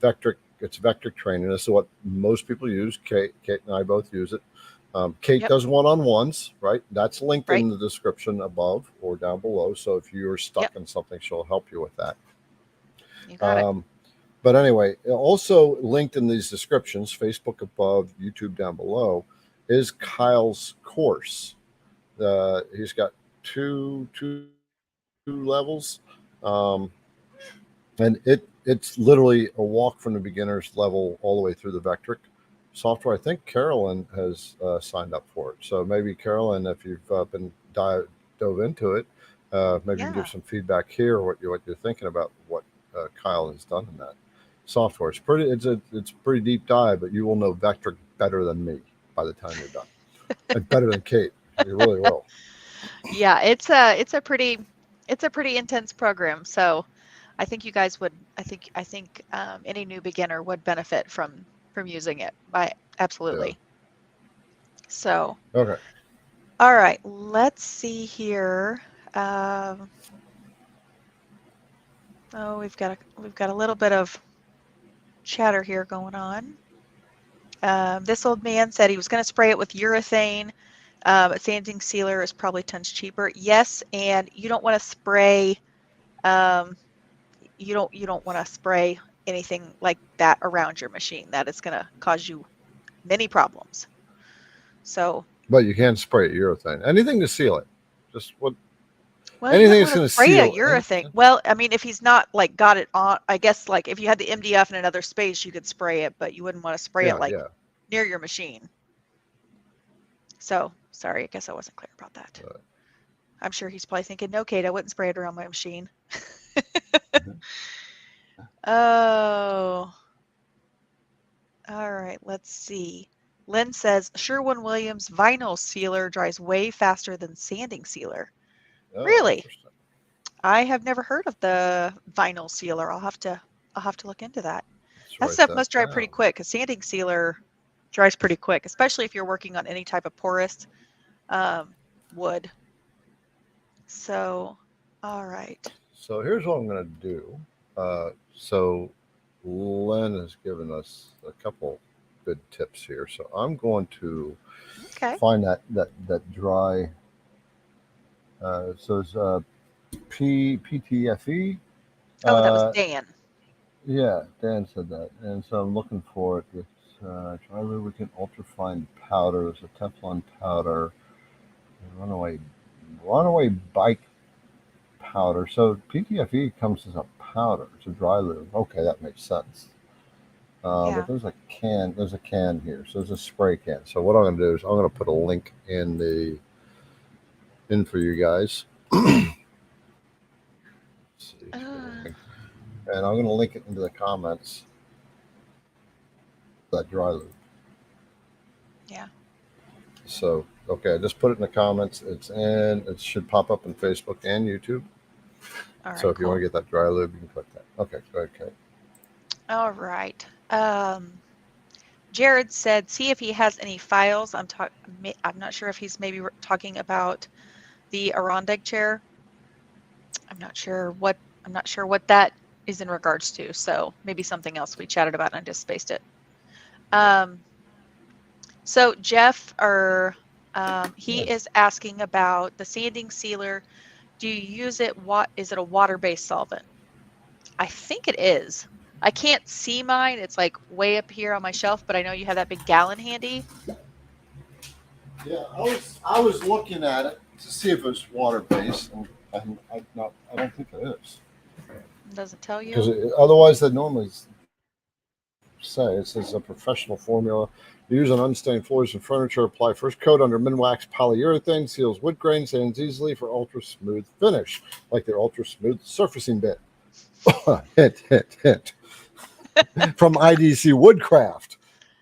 It's Vectric training. This is what most people use. Kate and I both use it. Kate Yep. does one-on-ones, right? That's linked Right. in the description above or down below. So if you're stuck Yep. in something, she'll help you with that. You got it. But anyway, also linked in these descriptions, Facebook above, YouTube down below, is Kyle's course. He's got two levels, um, and it's literally a walk from the beginner's level all the way through the Vectric software. I think Carolyn has signed up for it, so maybe Carolyn, if you've been dove into it, maybe you can Yeah. give some feedback here what you're thinking about what Kyle has done in that software. It's pretty deep dive, but you will know Vectric better than me by the time you're done, and better than Kate. You really will. Yeah, it's a pretty intense program. So I think you guys would I think any new beginner would benefit from using it. Yeah. Absolutely. So Okay. all right, let's see here. Um, oh, we've got a little bit of chatter here going on. This old man said he was going to spray it with urethane. But sanding sealer is probably tons cheaper. Yes, and you don't want to spray. Um, you don't want to spray anything like that around your machine. That is going to cause you many problems. So, But you can spray urethane. Anything to seal it. Just what well, you anything wouldn't that's want going to to spray a seal. urethane. Well, I mean, if he's not like got it on, I guess like if you had the MDF in another space, you could spray it, but you wouldn't want to spray it Yeah, like yeah. near your machine. So, sorry, I guess I wasn't clear about that. I'm sure he's probably thinking, no, Kate, I wouldn't spray it around my machine. Oh, all right. Let's see. Lynn says Sherwin-Williams vinyl sealer dries way faster than sanding sealer. Oh, Really? interesting. I have never heard of the vinyl sealer. I'll have to look into that. Let's That write stuff that must dry pretty down. quick, because sanding sealer dries pretty quick, especially if you're working on any type of porous wood. So, all right. So here's what I'm going to do. So Len has given us a couple good tips here. So I'm going to Okay. find that dry. So it's PTFE. Oh, that was Dan. Yeah, Dan said that, and so I'm looking for it. It's dry lubricant ultrafine powder. It's a Teflon powder. Runaway runaway bike powder. So PTFE comes as a powder. It's a dry lube. Okay, that makes sense. But Yeah. there's a can. There's a can here. So there's a spray can. So what I'm going to do is I'm going to put a link in for you guys. Let's see, Uh, and I'm going to link it into the comments. That dry lube. yeah. So okay, I just put it in the comments. It's in. It should pop up on Facebook and YouTube. All right. So if you Cool. want to get that dry lube, you can click that. Okay, go ahead, Kate. All right. Jared said, see if he has any files. I'm not sure if he's maybe talking about the Arondic chair. I'm not sure what that is in regards to. So maybe something else we chatted about and I just spaced it. So Jeff, he is asking about the sanding sealer. Do you use it? Is it a water-based solvent? I think it is. I can't see mine. It's like way up here on my shelf, but I know you have that big gallon handy. Yeah, I was looking at it to see if it's water based, and I don't think it is. It doesn't tell you. Because otherwise, they normally say it says a professional formula. Use on unstained floors and furniture. Apply first coat under Minwax polyurethane. Seals wood grain. Sands easily for ultra smooth finish, like their ultra smooth surfacing bit. hint. From IDC Woodcraft.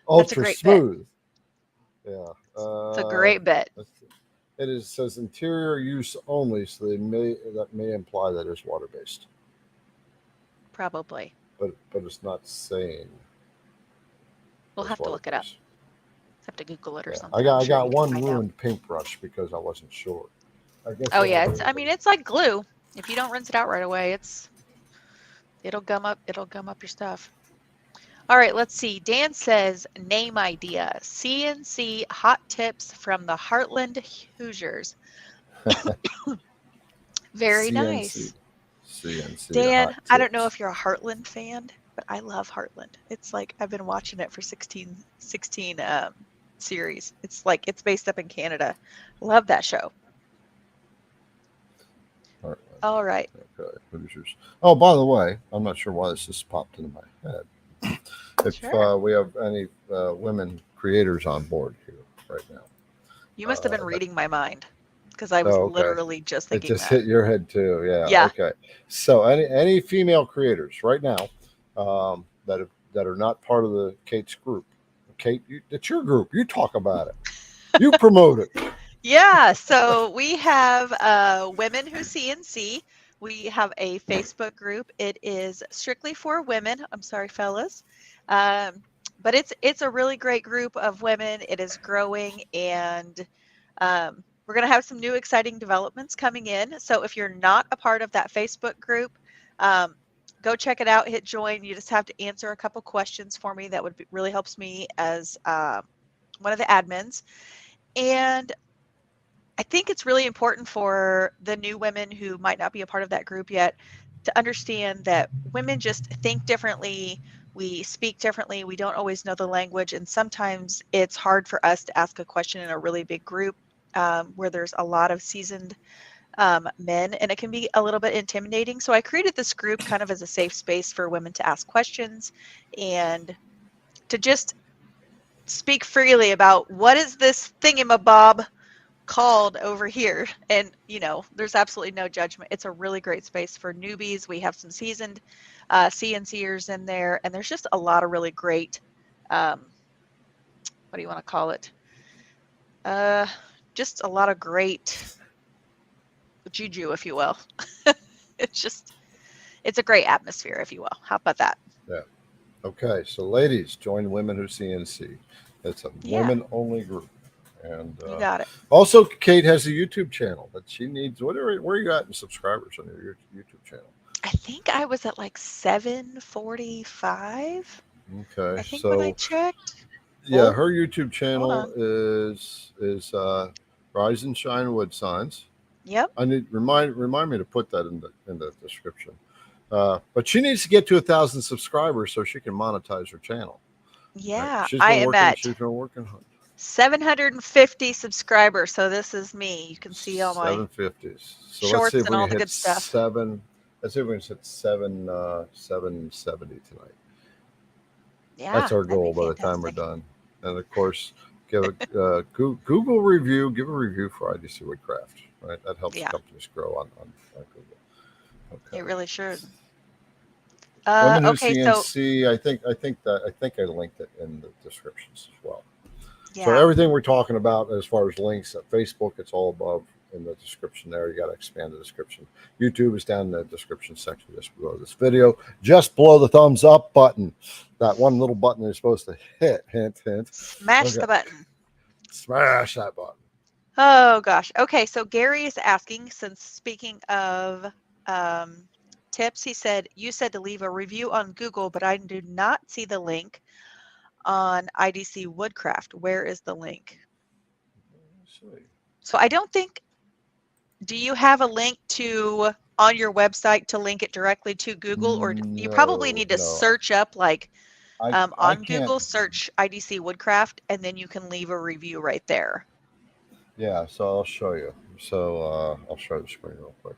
Ultra smooth. Bit. Yeah. It's a great bit. It says interior use only, so that may imply that it's water based. Probably. But it's not saying. We'll have to look it up. Have to Google it or something. I got one ruined paintbrush because I wasn't sure. I guess. Oh yeah, it's like glue. If you don't rinse it out right away, it'll gum up your stuff. All right, let's see. Dan says name idea: CNC hot tips from the Heartland Hoosiers. Very nice. CNC. Dan, I don't know if you're a Heartland fan, but I love Heartland. It's like I've been watching it for 16 series. It's based up in Canada. Love that show. Heartland. All right. Okay. Hoosiers. Oh, by the way, I'm not sure why this just popped into my head. If we have any women creators on board here right now. You must have been reading my mind because I was literally just thinking it just hit your head too. Yeah. Okay. So any female creators right now that are not part of the Kate's group. Kate, it's your group. You talk about it. You promote it. Yeah. So we have Women Who CNC. We have a Facebook group. It is strictly for women. I'm sorry, fellas. But it's a really great group of women. It is growing, and we're going to have some new exciting developments coming in. So if you're not a part of that Facebook group, go check it out. Hit join. You just have to answer a couple questions for me. That really helps me as one of the admins. And I think it's really important for the new women who might not be a part of that group yet to understand that women just think differently. We speak differently. We don't always know the language. And sometimes it's hard for us to ask a question in a really big group where there's a lot of seasoned men, and it can be a little bit intimidating. So I created this group kind of as a safe space for women to ask questions and to just speak freely about what is this thingamabob called over here. And there's absolutely no judgment. It's a really great space for newbies. We have some seasoned CNC'ers in there, and there's just a lot of really great what do you want to call it, just a lot of great juju, if you will. It's a great atmosphere, if you will. How about that? Yeah. Okay, so ladies, join Women Who CNC. It's a women-only group. And you got it. Also, Kate has a YouTube channel that she needs. Where are you at in subscribers on your YouTube channel? I think I was at like 745. Okay, I think when I checked. Yeah, her YouTube channel is Rise and Shine Wood Signs. Yep. I need remind me to put that in the description. But she needs to get to 1,000 subscribers so she can monetize her channel. Yeah, She's been working hard. 750 subscribers. So this is me. You can see all my 750s. So shorts let's see if and we all can the hit good stuff. 7. Let's see if we can hit 770 tonight. Yeah, That's our that'd be goal by the time we're fantastic. done. And of course, give a Google review. Give a review for IDC Woodcraft. Right, that helps Yeah, companies grow on Google. it Okay. really should. Women Who Okay, so CNC. I think I linked it in the descriptions as well. So yeah, everything we're talking about as far as links at Facebook, it's all above in the description there. You got to expand the description. YouTube is down in the description section just below this video, just below the thumbs up button. That one little button you're supposed to hit. Hint, hint. smash Okay. the button. Smash that button. Oh gosh. Okay, so Gary is asking, since speaking of tips, he said, you said to leave a review on Google, but I do not see the link on IDC Woodcraft. Where is the link? So I don't think, do you have a link to on your website to link it directly to Google, or you probably need to No. search up like I on can't. Google, search IDC Woodcraft, and then you can leave a review right there. Yeah, so I'll show you. So I'll show the screen real quick.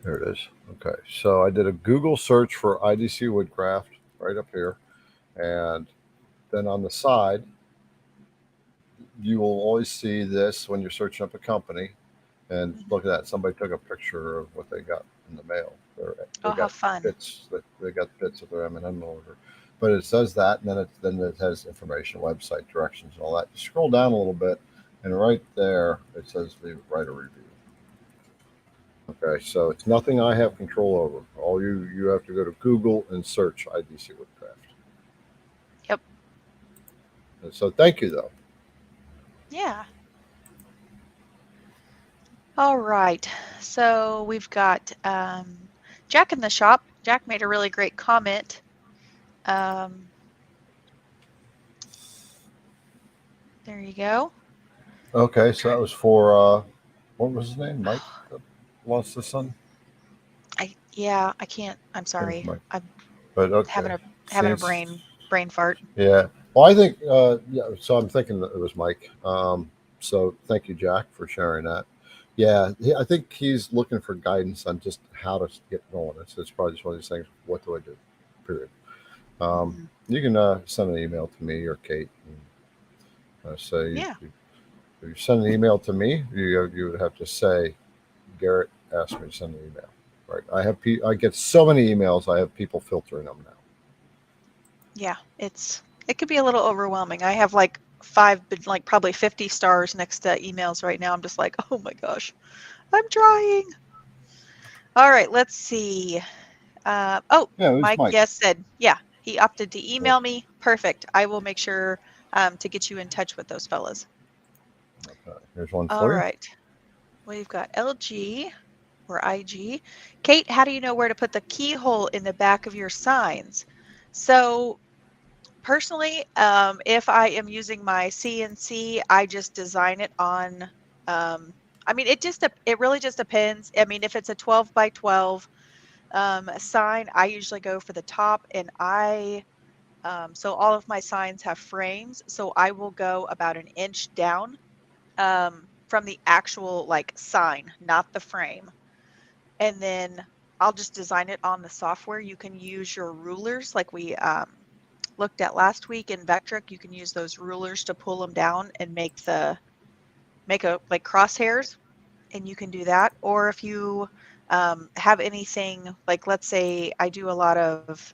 There it is. Okay, so I did a Google search for IDC Woodcraft right up here, and then on the side, you will always see this when you're searching up a company. And look at that! Somebody took a picture of what they got in the mail. They Oh, how got fun! bits. They got bits of their M&M order, but it says that, and then it has information, website directions, and all that. You scroll down a little bit, and right there it says write a review. Okay, so it's nothing I have control over. All you have to go to Google and search IDC Woodcraft. Yep. And so thank you though. Yeah. All right. So we've got Jack in the shop. Jack made a really great comment. There you go. Okay, so that was for what was his name? Mike that lost his son. I can't. I'm sorry. Mike. I'm But okay, having a brain fart. Yeah. Well, I think yeah. So I'm thinking that it was Mike. So thank you, Jack, for sharing that. Yeah, I think he's looking for guidance on just how to get going. It's probably just one of these things. What do I do? Period. You can send an email to me or Kate. And, say Yeah. if you send an email to me, you would have to say, Garrett asked me to send an email. Right. I get so many emails. I have people filtering them now. Yeah, it could be a little overwhelming. I have like probably 50 stars next to emails right now. I'm just like, oh my gosh, I'm trying. All right, let's see. Yeah, Mike, Mike. yes, said, yeah, he opted to email me. Perfect. I will make sure to get you in touch with those fellas. Okay, here's one All for you. right. We've got LG or IG. Kate, how do you know where to put the keyhole in the back of your signs? So personally, if I am using my CNC, I just design it on, I mean, it really just depends. I mean, if it's a 12 by 12 sign, I usually go for the top, and so all of my signs have frames, so I will go about an inch down from the actual like sign, not the frame. And then I'll just design it on the software. You can use your rulers like we looked at last week in Vectric. You can use those rulers to pull them down and make a like crosshairs, and you can do that. Or if you have anything like, let's say I do a lot of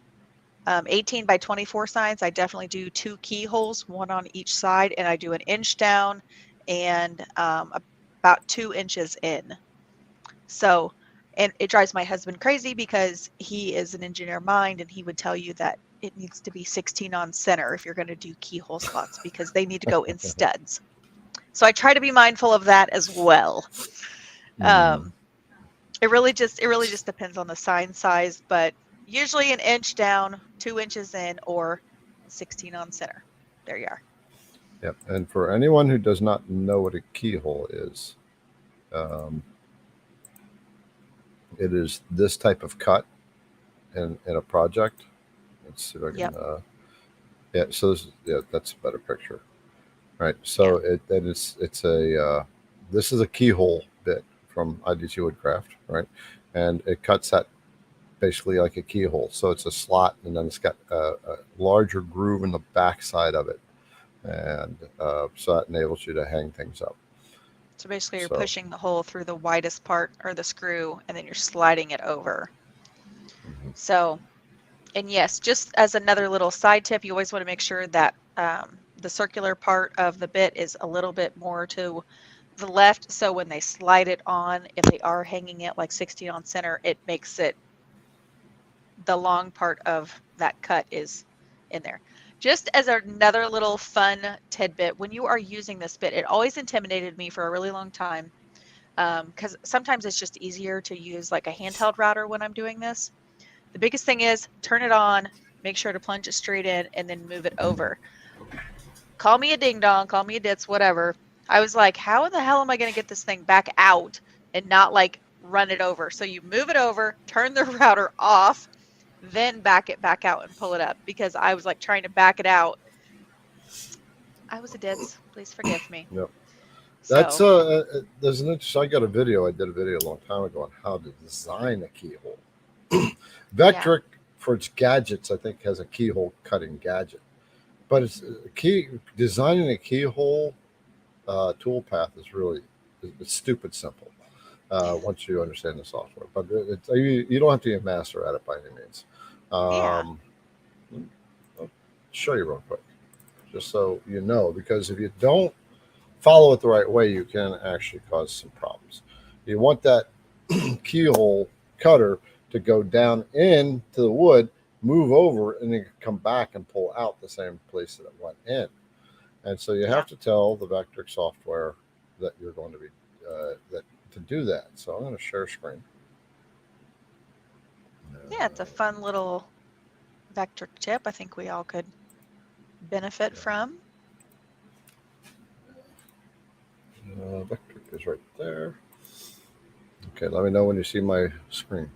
18 by 24 signs, I definitely do 2 keyholes, one on each side, and I do an inch down and about 2 inches in. So, and it drives my husband crazy because he is an engineer mind, and he would tell you that it needs to be 16 on center if you're going to do keyhole slots because they need to go in studs. So I try to be mindful of that as well. It really just depends on the sign size, but usually an inch down, 2 inches in, or 16 on center. There you are. Yep. And for anyone who does not know what a keyhole is, it is this type of cut in a project. Let's see if I can. Yep. Yeah. So that's a better picture, right? So it's a this is a keyhole bit from IDC Woodcraft, right? And it cuts that basically like a keyhole. So it's a slot, and then it's got a larger groove in the back side of it, and so that enables you to hang things up. So basically, you're So pushing the hole through the widest part or the screw, and then you're sliding it over. mhm. So, and yes, just as another little side tip, you always want to make sure that the circular part of the bit is a little bit more to the left. So when they slide it on, if they are hanging it like 16 on center, it makes it the long part of that cut is in there. Just as another little fun tidbit, when you are using this bit, it always intimidated me for a really long time because sometimes it's just easier to use like a handheld router when I'm doing this. The biggest thing is turn it on, make sure to plunge it straight in, and then move it over. Call me a ding dong, call me a ditz, whatever. I was like, how in the hell am I going to get this thing back out and not like run it over? So you move it over, turn the router off, then back it back out and pull it up because I was like trying to back it out. I was a ditz. Please forgive me. Yep. That's So there's an interesting. I got a video. I did a video a long time ago on how to design a keyhole. yeah, Vectric for its gadgets, I think, has a keyhole cutting gadget, but it's designing a keyhole toolpath is really it's stupid simple once you understand the software. But you don't have to be a master at it by any means. yeah, I'll show you real quick, just so you know, because if you don't follow it the right way, you can actually cause some problems. You want that keyhole cutter to go down into the wood, move over, and then come back and pull out the same place that it went in. And so you yeah, have to tell the Vectric software that you're going to be that to do that. So I'm going to share screen. yeah. It's a fun little Vectric tip. I think we all could benefit from. Vectric is right there. Okay, let me know when you see my screen.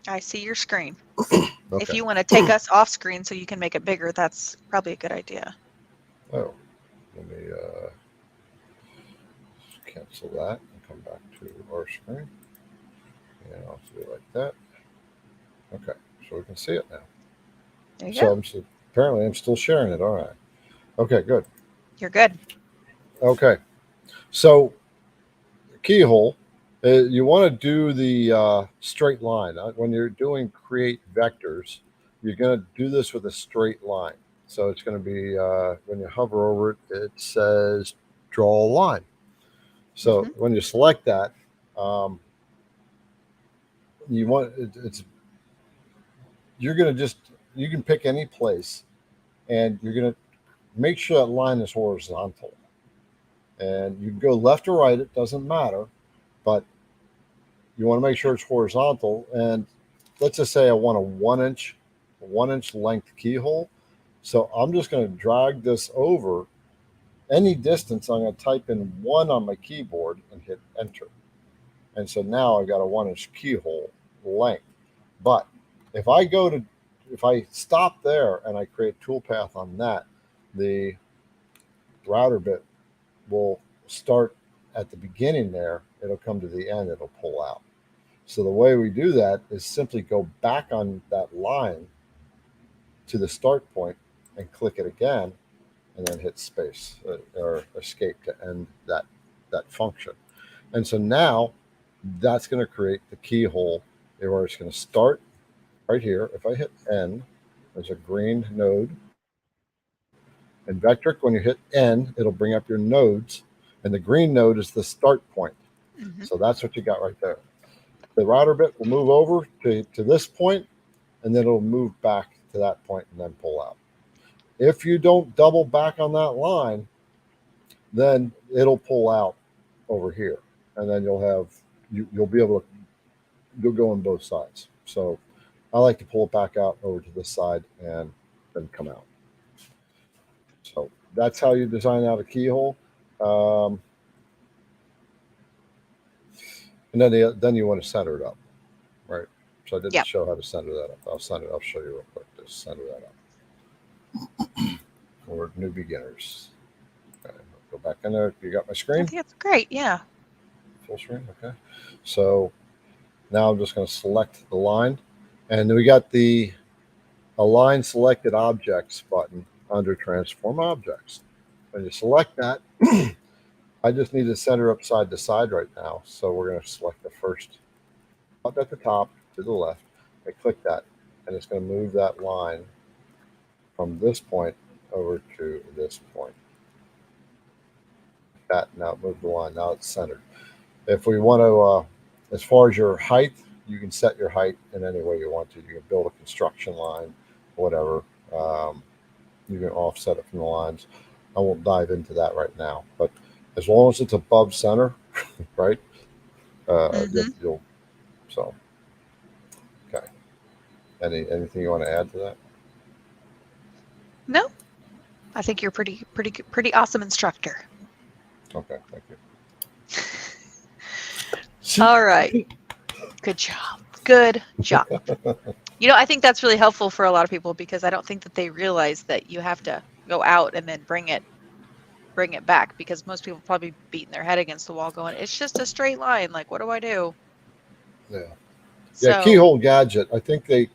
I see your screen. Okay. If you want to take us off screen so you can make it bigger, that's probably a good idea. Oh, let me cancel that and come back to our screen. And I'll do it like that. Okay, so we can see it now. There you So go. apparently I'm still sharing it. All right. Okay, good. You're good. Okay, so keyhole, you want to do the straight line. When you're doing create vectors, you're going to do this with a straight line. So it's going to be, when you hover over it, it says draw a line. So when you select that, you want you're going to you can pick any place, and you're going to make sure that line is horizontal. And you can go left or right, it doesn't matter, but you want to make sure it's horizontal. And let's just say I want a 1 inch length keyhole. So I'm just going to drag this over any distance. I'm going to type in 1 on my keyboard and hit enter. And so now I've got a 1 inch keyhole length. But if I stop there and I create toolpath on that, the router bit will start at the beginning there. It'll come to the end. It'll pull out. So the way we do that is simply go back on that line to the start point and click it again, and then hit space or escape to end that function. And so now that's going to create the keyhole where it's going to start right here. If I hit N, there's a green node. In Vectric, when you hit N, it'll bring up your nodes, and the green node is the start point. So that's what you got right there. The router bit will move over to this point, and then it'll move back to that point and then pull out. If you don't double back on that line, then it'll pull out over here, and then you'll be able to go on both sides. So I like to pull it back out over to this side and then come out. So that's how you design out a keyhole. And then you want to center it up, right? So I didn't show how to center that up. I'll show you real quick. Just center that up for new beginners. Okay, go back in there. You got my I screen? think that's great. Yeah. Full screen. Okay. So now I'm just going to select the line, and then we got the Align Selected Objects button under Transform Objects. When you select that, I just need to center up side to side right now. So we're going to select the first up at the top to the left. I click that, and it's going to move that line from this point over to this point. That now move the line. Now it's centered. If we want to, as far as your height, you can set your height in any way you want to. You can build a construction line, whatever. You can offset it from the lines. I won't dive into that right now, but as long as it's above center, right? You'll so okay. Anything you want to add to that? No, I think you're pretty awesome instructor. Okay, thank you. All right. Good job. Good job. I think that's really helpful for a lot of people because I don't think that they realize that you have to go out and then bring it back, because most people probably beating their head against the wall going, it's just a straight line. Like, what do I do? Yeah. So, Yeah, Keyhole Gadget. I think they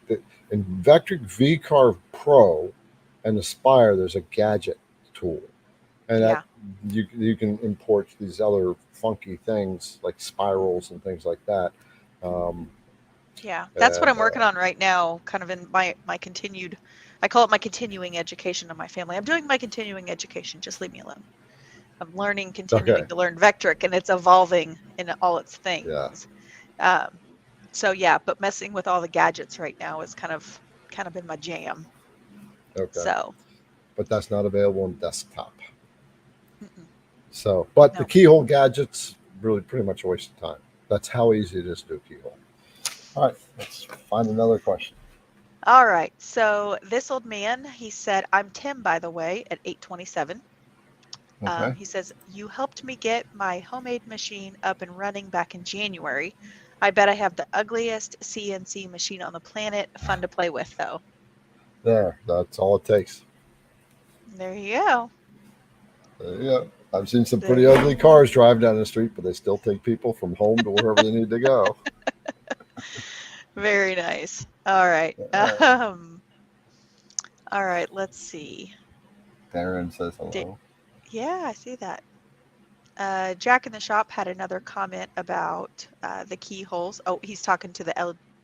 in Vectric V-Carve Pro and Aspire, there's a gadget tool. And that you can import these other funky things like spirals and things like that. That's what I'm working on right now, kind of in my continued, I call it my continuing education of my family. I'm doing my continuing education. Just leave me alone. I'm continuing to learn Vectric, and it's evolving in all its things. Yeah. But messing with all the gadgets right now is kind of been my jam. Okay. So. But that's not available on desktop. Mm-mm. So, but the Keyhole Gadget's really pretty much a waste of time. That's how easy it is to do Keyhole. All right, let's find another question. All right, so this old man, he said, I'm Tim, by the way, at 827. Okay. He says, you helped me get my homemade machine up and running back in January. I bet I have the ugliest CNC machine on the planet. Fun to play with, though. There, that's all it takes. There you go. Yeah, I've seen some pretty ugly cars drive down the street, but they still take people from home to wherever they need to go. Very nice. All right. All right, let's see. Darren says hello. Yeah, I see that. Jack in the shop had another comment about the keyholes. Oh, he's talking to the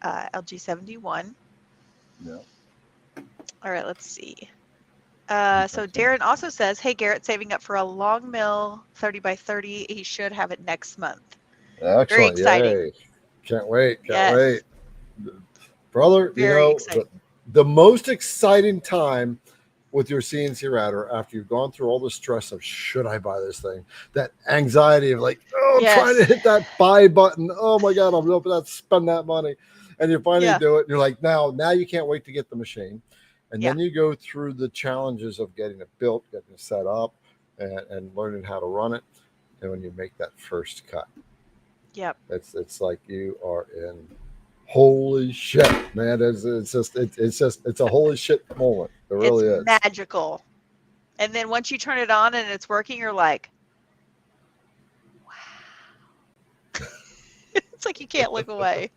LG71. Yeah. All right, let's see. So Darren also says, hey, Garrett, saving up for a long mill 30 by 30. He should have it next month. Excellent. Very exciting. Yay. Can't wait. Yes. Wait. Brother, Very exciting. The most exciting time with your CNC router after you've gone through all the stress of should I buy this thing, that anxiety of like, trying to hit that buy button. Oh my God, I'm about to spend that money. And you finally do it. And you're like, now you can't wait to get the machine. And then you go through the challenges of getting it built, getting it set up, and learning how to run it. And when you make that first cut, it's like you are in holy shit, man. It's a holy shit moment. It really is magical. And then once you turn it on and it's working, you're like, wow. It's like you can't look away.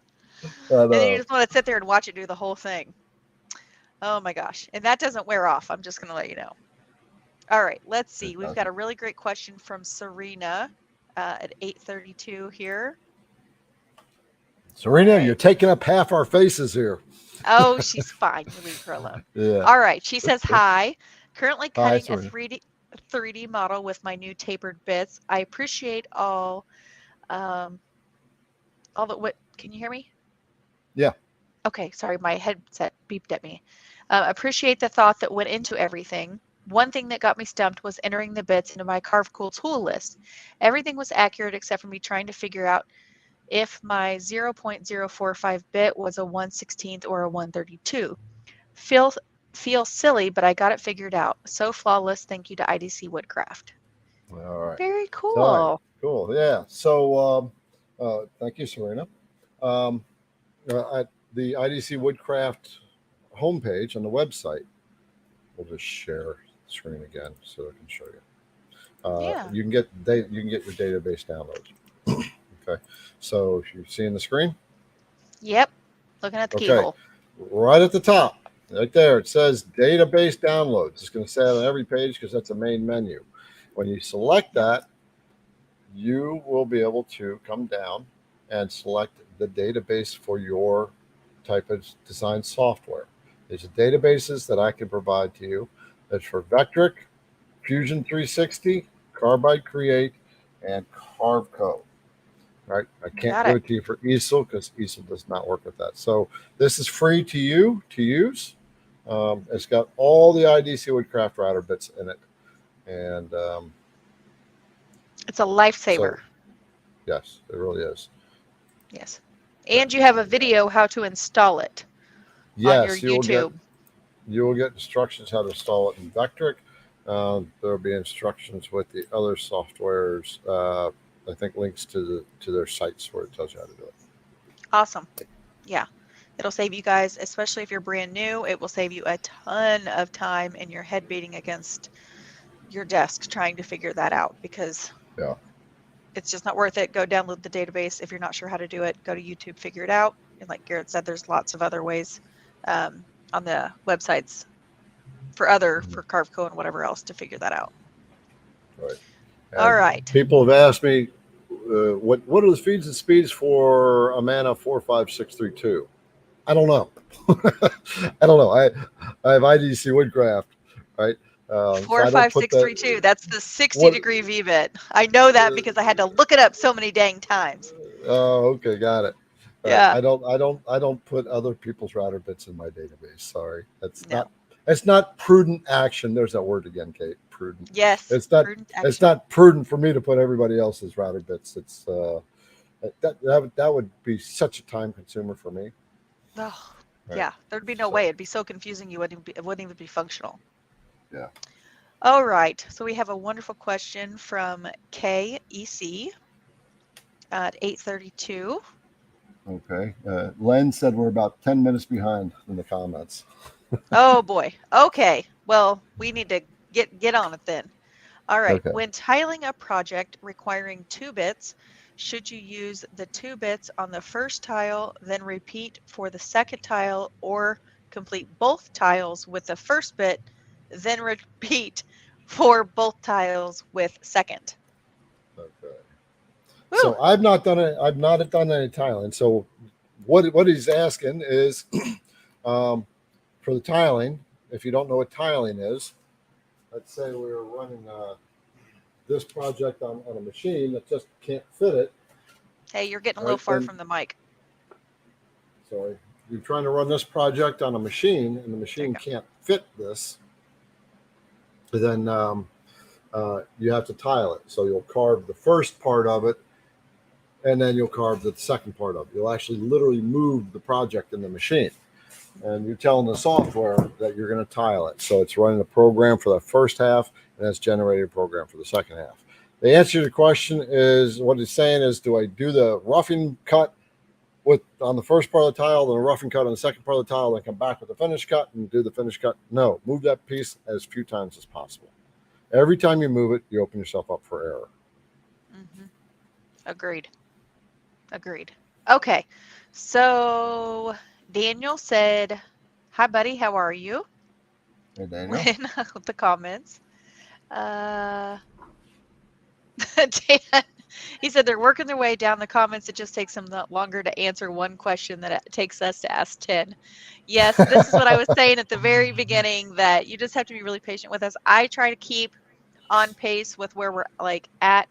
And then you just want to sit there and watch it do the whole thing. Oh my gosh. And that doesn't wear off. I'm just going to let you know. All right, let's see. We've got a really great question from Serena at 832 here. Serena, you're taking up half our faces here. Oh, she's fine. You leave her alone. Yeah. All right. She says, hi. Currently cutting a 3D model with my new tapered bits. I appreciate all the, what, can you hear me? Yeah. Okay, sorry, my headset beeped at me. Appreciate the thought that went into everything. One thing that got me stumped was entering the bits into my Carve Cool tool list. Everything was accurate except for me trying to figure out if my 0.045 bit was a 1/16 or a 1/32. Feel silly, but I got it figured out. So flawless. Thank you to IDC Woodcraft. All right. Very cool. Right. Cool. Yeah. So thank you, Serena. At the IDC Woodcraft homepage on the website, we'll just share the screen again so I can show you. Yeah. You can get your database downloads. Okay, so if you're seeing the screen, Yep. Looking at the okay, keyhole. right at the top, right there, it says database downloads. It's going to say that on every page because that's a main menu. When you select that, you will be able to come down and select the database for your type of design software. These are databases that I can provide to you. That's for Vectric, Fusion 360, Carbide Create, and Carveco. Right? I can't Got give it. it to you for easel because easel does not work with that. So this is free to you to use. It's got all the IDC Woodcraft router bits in it, and It's a lifesaver. so yes, it really is. Yes. And you have a video how to install it on your Yes, YouTube. you will get instructions how to install it in Vectric. There will be instructions with the other softwares. I think links to their sites where it tells you how to do it. Awesome. Yeah. It'll save you guys, especially if you're brand new, it will save you a ton of time and your head beating against your desk trying to figure that out, because Yeah. it's just not worth it. Go download the database. If you're not sure how to do it, go to YouTube, figure it out. And like Garrett said, there's lots of other ways on the websites for Carveco and whatever else to figure that out. Right. All right. People have asked me, what are the feeds and speeds for Amana 45632? I don't know. I don't know. I have IDC Woodcraft, right? 45632. That's the 60-degree V-bit. I know that because I had to look it up so many dang times. Oh, okay, got it. Yeah. I don't put other people's router bits in my database. Sorry, that's not prudent action. There's that word again, Kate. Prudent. Yes. It's not. It's not prudent for me to put everybody else's router bits. It's that would be such a time consumer for me. Oh, right. Yeah. There'd be no way. It'd be so confusing. It wouldn't even be functional. Yeah. All right. So we have a wonderful question from KEC at 8:32. Okay. Len said we're about 10 minutes behind in the comments. Oh boy. Okay. Well, we need to get on it then. All right. Okay. When tiling a project requiring 2 bits, should you use the 2 bits on the first tile, then repeat for the second tile, or complete both tiles with the first bit, then repeat for both tiles with second? Okay. Woo. So I've not done it. I've not done any tiling. So what he's asking is, for the tiling, if you don't know what tiling is, let's say we were running this project on a machine that just can't fit it. Hey, you're getting a little far from the mic. Sorry. You're trying to run this project on a machine, and the machine can't fit this. Then you have to tile it. So you'll carve the first part of it, and then you'll carve the second part of it. You'll actually literally move the project in the machine. And you're telling the software that you're going to tile it. So it's running a program for the first half, and it's generating a program for the second half. The answer to the question is, what it's saying is, do I do the roughing cut on the first part of the tile, then a roughing cut on the second part of the tile, then come back with the finish cut and do the finish cut? No, move that piece as few times as possible. Every time you move it, you open yourself up for error. Mm-hmm. Agreed. Okay. So Daniel said, "Hi, buddy. How are you?" Hey, Daniel. With the comments. Dan, he said they're working their way down the comments. It just takes them longer to answer one question than it takes us to ask 10. Yes, this is what I was saying at the very beginning, that you just have to be really patient with us. I try to keep on pace with where we're at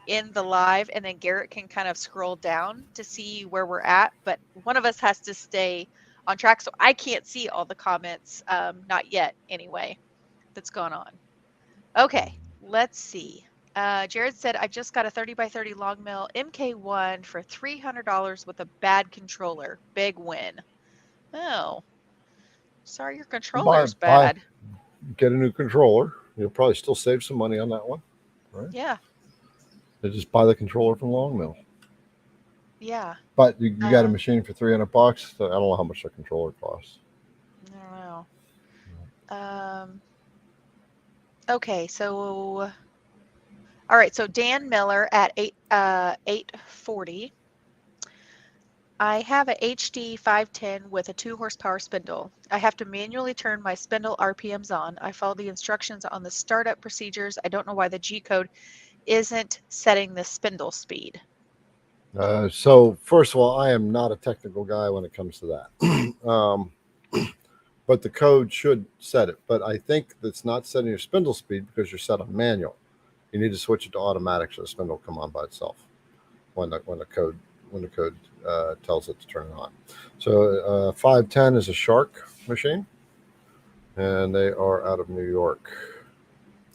in the live, and then Garrett can kind of scroll down to see where we're at, but one of us has to stay on track, so I can't see all the comments, not yet anyway, that's going on. Okay, let's see. Jared said, I just got a 30x30 long mill MK1 for $300 with a bad controller. Big win. Oh, sorry, your controller's bad. Get a new controller. You'll probably still save some money on that one, right? Yeah. You just buy the controller from Long Mill. Yeah. But you got a machine for $300. So I don't know how much a controller costs. I don't Okay, so all right, so Dan Miller at 840. I have a HD 510 with a 2 horsepower spindle. I have to manually turn my spindle RPMs on. I follow the instructions on the startup procedures. I don't know why the G code isn't setting the spindle speed. So first of all, I am not a technical guy when it comes to that. But the code should set it. But I think that's not setting your spindle speed because you're set on manual. You need to switch it to automatic so the spindle will come on by itself when the code tells it to turn it on. So 510 is a Shark machine, and they are out of New York.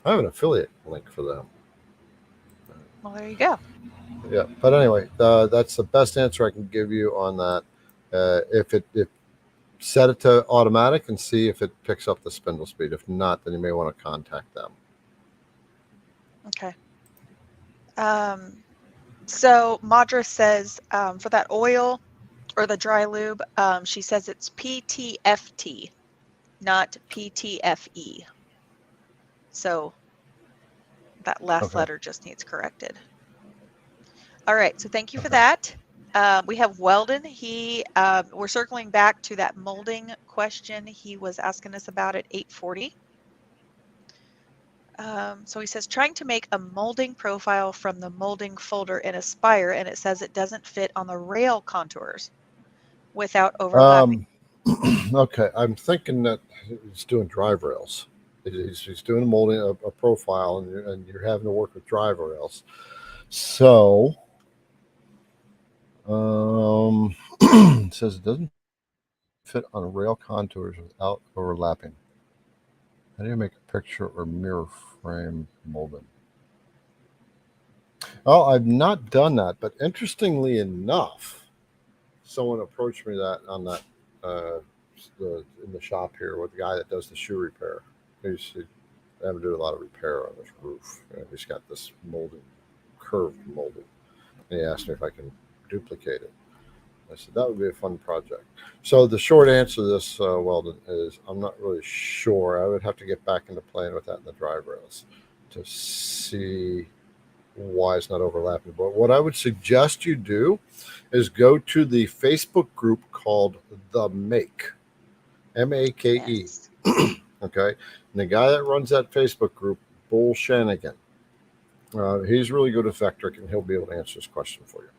I have an affiliate link for them. Well, there you go. Yeah, but anyway, that's the best answer I can give you on that. If set it to automatic and see if it picks up the spindle speed. If not, then you may want to contact them. Okay. So Madra says for that oil or the dry lube, she says it's PTFT, not PTFE. So that last letter just needs corrected. All right, so thank you for that. We have Weldon. We're circling back to that molding question he was asking us about at 840. So he says, trying to make a molding profile from the molding folder in Aspire, and it says it doesn't fit on the rail contours without overlapping. Okay, I'm thinking that he's doing drive rails. He's doing molding a profile, and you're having to work with drive rails. So, it says it doesn't fit on rail contours without overlapping. How do you make a picture or mirror frame molding? Oh, I've not done that, but interestingly enough, someone approached me in the shop here with the guy that does the shoe repair. He's having to do a lot of repair on this roof. He's got this curved molding, and he asked me if I can duplicate it. I said that would be a fun project. So the short answer to this, Weldon, is I'm not really sure. I would have to get back into playing with that in the drive rails to see why it's not overlapping. But what I would suggest you do is go to the Facebook group called The Make, MAKE. Yes. Okay, and the guy that runs that Facebook group, Bull Shanigan, he's really good at Vectric, and he'll be able to answer this question for you.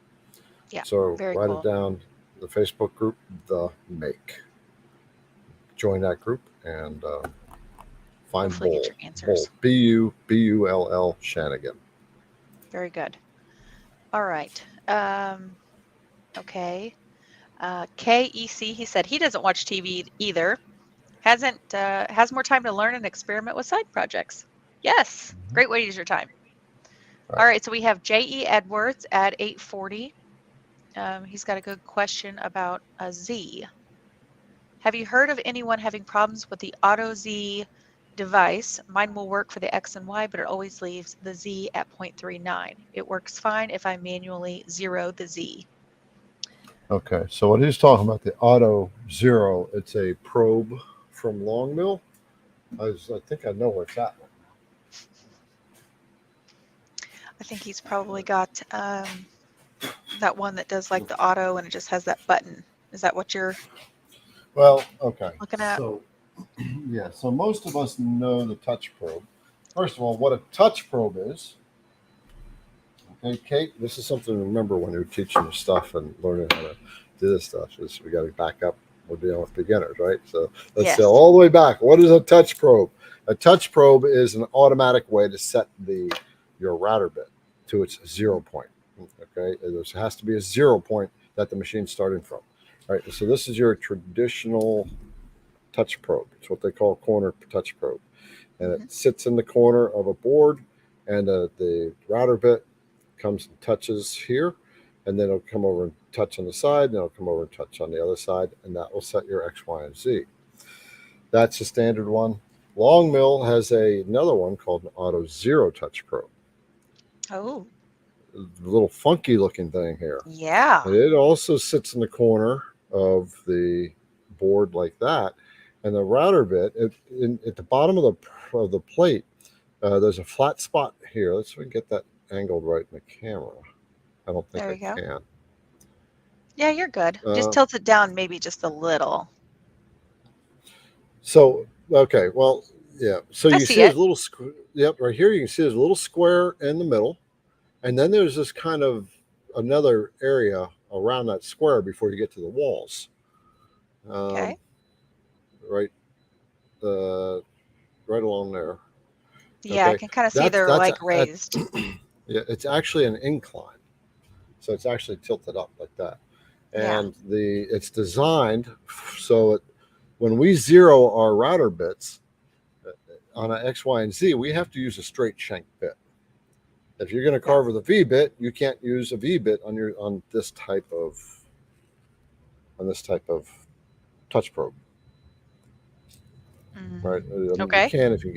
Yeah. So write cool. it down. The Facebook group, The Make. Join that group and find Hopefully Bull. Get your answers. Bull Shanigan. Very good. All right. Okay. KEC, he said he doesn't watch TV either. Has more time to learn and experiment with side projects. Yes. Great way to use your time. All right. So we have J.E. Edwards at 840. He's got a good question about a Z. Have you heard of anyone having problems with the Auto Z device? Mine will work for the X and Y, but it always leaves the Z at 0.39. It works fine if I manually zero the Z. Okay, so what he's talking about, the Auto Zero, it's a probe from Long Mill. I think I know where it's at. I think he's probably got that one that does like the auto and it just has that button. Is that what you're looking at? So, yeah, so most of us know the touch probe. First of all, what a touch probe is. Okay, Kate, this is something to remember when you're teaching your stuff and learning how to do this stuff. Is we got to back up. We're dealing with beginners, right? So let's go all the way back. What is a touch probe? A touch probe is an automatic way to set your router bit to its 0 point. Okay, there has to be a 0 point that the machine's starting from. All right, so this is your traditional touch probe. It's what they call a corner touch probe, and it sits in the corner of a board, and the router bit comes and touches here, and then it'll come over and touch on the side, and it'll come over and touch on the other side, and that will set your X, Y, and Z. That's the standard one. Long Mill has another one called an Auto Zero touch probe. Oh. A little funky looking thing here. Yeah. It also sits in the corner of the board like that, And the router bit, at the bottom of the plate, there's a flat spot here. Let's see if we can get that angled right in the camera. I don't think There I you go. can. Yeah, you're good. Just tilt it down maybe just a little. So, okay, well, yeah. So I you see see there's it. a little, yep, right here you can see there's a little square in the middle. And then there's this kind of another area around that square before you get to the walls. Okay. Right, right along there. Yeah, I Okay, can kind of see that's they're that's like raised. yeah, it's actually an incline, so it's actually tilted up like that, Yeah. and it's designed so when we zero our router bits on an X, Y, and Z, we have to use a straight shank bit. If you're going to carve with a V bit, you can't use a V bit on this type of touch probe. Right. I mean, you Okay. can if you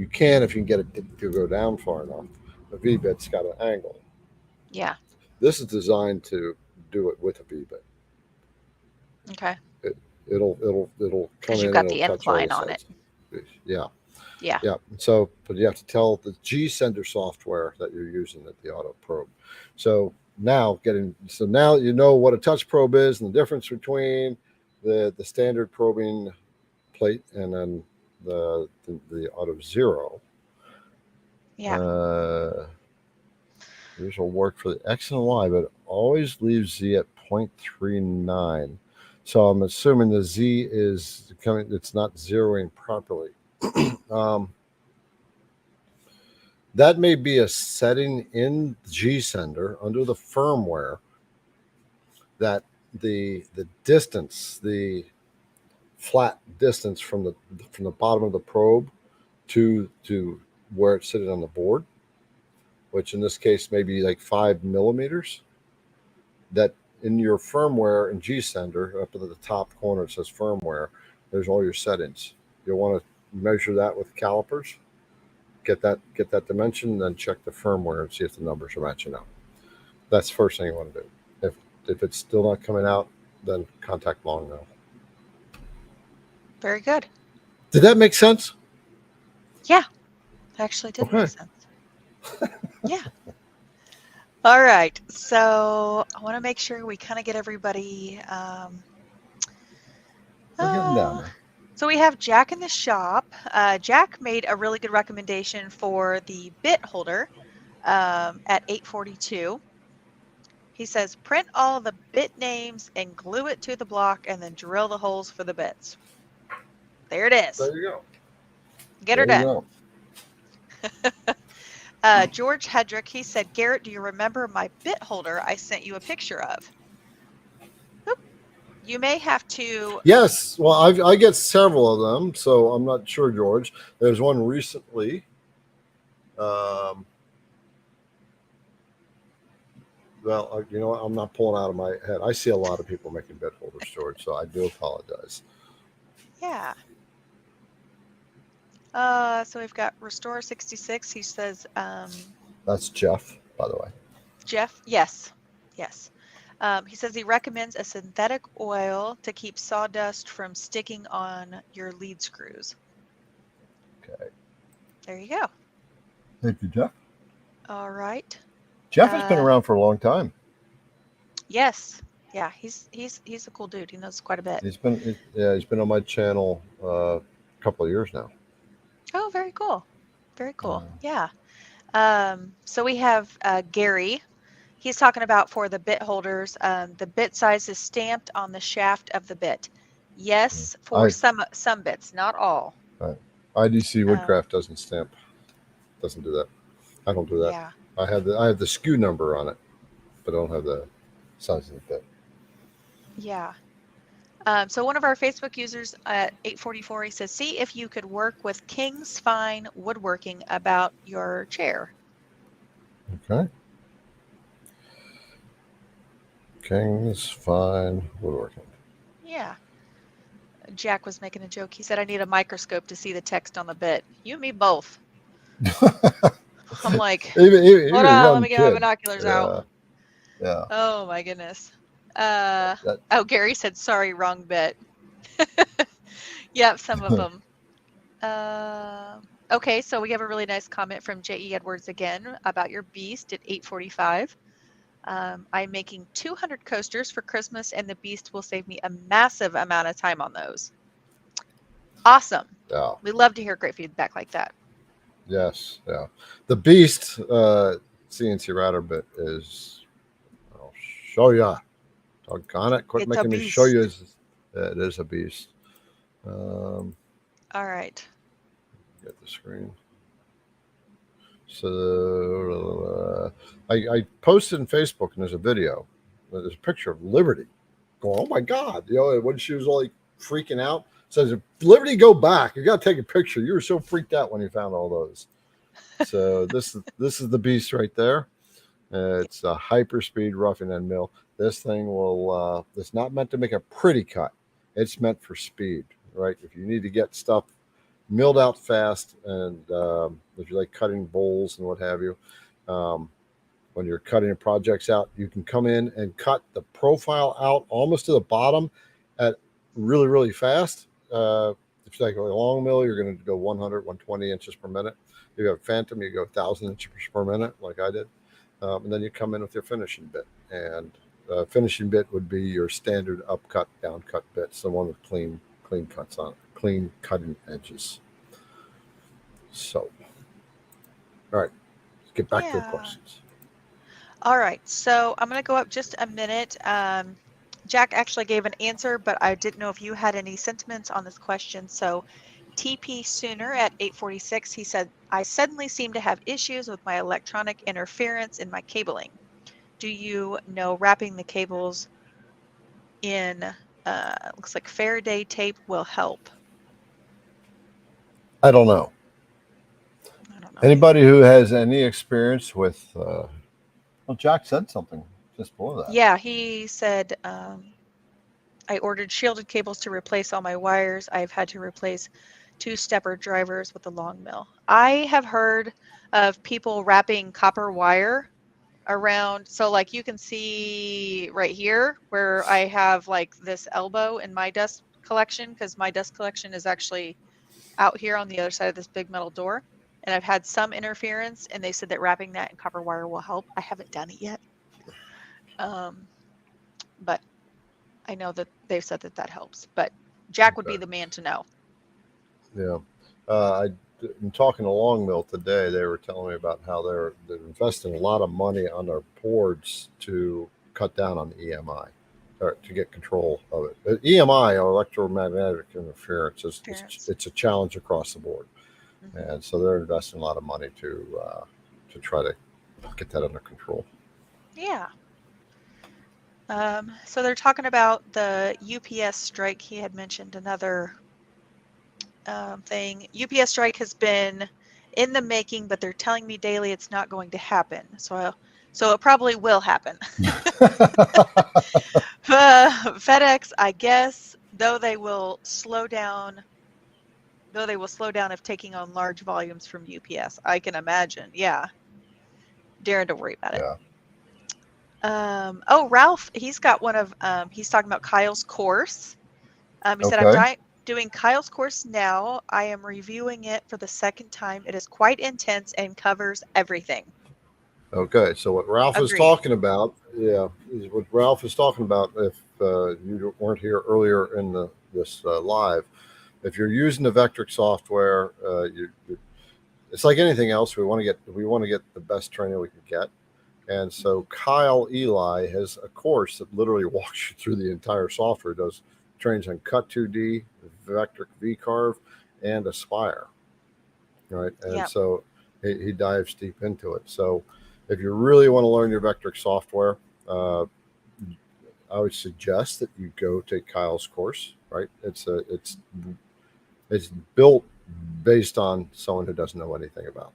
can get it to go down far enough. The V bit's got an angle. Yeah. This is designed to do it with a V bit. Okay. It'll come Because in you've and got it'll the touch all the incline on it. sides. Yeah. Yeah. Yeah. So, but you have to tell the G sender software that you're using at the auto probe. So now you know what a touch probe is and the difference between the standard probing plate and then the auto zero. Yeah. These will work for the X and Y, but it always leaves Z at 0.39. So I'm assuming the Z is coming, it's not zeroing properly. That may be a setting in G Sender under the firmware that the distance, the flat distance from the bottom of the probe to where it's sitting on the board, which in this case may be like 5 millimeters, that in your firmware in G Sender, up at the top corner it says firmware, there's all your settings. You'll want to measure that with calipers, get that dimension, then check the firmware and see if the numbers are matching up. That's the first thing you want to do. If it's still not coming out, then contact Long Nail. Very good. Did that make sense? Yeah. Actually did Okay. make sense. Yeah. All right. So I want to make sure we kind of get everybody. We're getting down there. So we have Jack in the shop. Jack made a really good recommendation for the bit holder at 842. He says, print all the bit names and glue it to the block and then drill the holes for the bits. There it is. There you go. Get her done. George Hedrick, he said, Garrett, do you remember my bit holder I sent you a picture of? Oop. You may have to. Yes. Well, I get several of them, so I'm not sure, George. There's one recently. Well, you know what? I'm not pulling out of my head. I see a lot of people making bit holders, George, so I do apologize. Yeah. So we've got Restore 66. He says, that's Jeff, by the way. Jeff, yes. He says he recommends a synthetic oil to keep sawdust from sticking on your lead screws. Okay. There you go. Thank you, Jeff. All right. Jeff has been around for a long time. Yes. Yeah, he's a cool dude. He knows quite a bit. He's been on my channel a couple of years now. Oh, very cool. Very cool. Yeah. So we have Gary. He's talking about for the bit holders, the bit size is stamped on the shaft of the bit. Yes, for some bits, not all. Right. IDC Woodcraft doesn't do that. I don't do that. Yeah. I have the SKU number on it, but I don't have the size of the bit. Yeah. So one of our Facebook users at 844, he says, see if you could work with King's Fine Woodworking about your chair. Okay. King's Fine Woodworking. Yeah. Jack was making a joke. He said, I need a microscope to see the text on the bit. You and me both. I'm like, hold on, let me get my binoculars out. Yeah. Oh, my goodness. Gary said, sorry, wrong bit. Yep, some of them. Okay, so we have a really nice comment from J.E. Edwards again about your beast at 8:45. I'm making 200 coasters for Christmas, and the beast will save me a massive amount of time on those. Awesome. Yeah. We love to hear great feedback like that. Yes. Yeah. The beast CNC router bit is. I'll show ya. Doggone it! Quit It's a making me show you. beast. It is a beast. All right. Get the screen. So I posted in Facebook, and there's a video. There's a picture of Liberty going, "Oh my God!" You know, when she was like freaking out, says, "Liberty, go back! You got to take a picture. You were so freaked out when you found all those." So this is the beast right there. It's a hyperspeed roughing end mill. This thing will. It's not meant to make a pretty cut. It's meant for speed, right? If you need to get stuff milled out fast, and if you like cutting bowls and what have you, when you're cutting projects out, you can come in and cut the profile out almost to the bottom at really, really fast. If you like a long mill, you're going to go 100, 120 inches per minute. If you have Phantom, you go 1,000 inches per minute, like I did. And then you come in with your finishing bit. And finishing bit would be your standard upcut, downcut bits, the one with clean cuts on it, clean cutting edges. So, all right, let's get back to the questions. All right, so I'm going to go up just a minute. Jack actually gave an answer, but I didn't know if you had any sentiments on this question. So TP Sooner at 8:46, he said, I suddenly seem to have issues with my electronic interference in my cabling. Do you know wrapping the cables in, looks like Faraday tape will help? I don't know. Anybody who has any experience with, well, Jack said something just before that. Yeah, he said, I ordered shielded cables to replace all my wires. I've had to replace 2 stepper drivers with a long mill. I have heard of people wrapping copper wire around. So like you can see right here where I have like this elbow in my dust collection, because my dust collection is actually out here on the other side of this big metal door. And I've had some interference, and they said that wrapping that in copper wire will help. I haven't done it yet. But I know that they've said that that helps. But Jack would be the man to know. Yeah. I'm talking to Long Mill today. They were telling me about how they're investing a lot of money on their boards to cut down on the EMI, or to get control of it. But EMI, or electromagnetic interference, it's a challenge across the board. Mm-hmm. And so they're investing a lot of money to try to get that under control. Yeah. So they're talking about the UPS strike. He had mentioned another thing. UPS strike has been in the making, but they're telling me daily it's not going to happen. So it probably will happen. FedEx, I guess, though they will slow down if taking on large volumes from UPS. I can imagine. Yeah. Darren, don't worry about it. Yeah. Ralph, he's got one of, he's talking about Kyle's course. He said, I'm doing Kyle's course now. I am reviewing it for the second time. It is quite intense and covers everything. Okay, so what Ralph is talking about, is what Ralph is talking about. If you weren't here earlier in this live, if you're using the Vectric software, it's like anything else. We want to get the best training we can get. And so Kyle Eli has a course that literally walks you through the entire software. It does trains on Cut 2D, Vectric V-Carve, and Aspire. Right. And so he dives deep into it. So if you really want to learn your Vectric software, I would suggest that you go take Kyle's course. Right. It's built based on someone who doesn't know anything about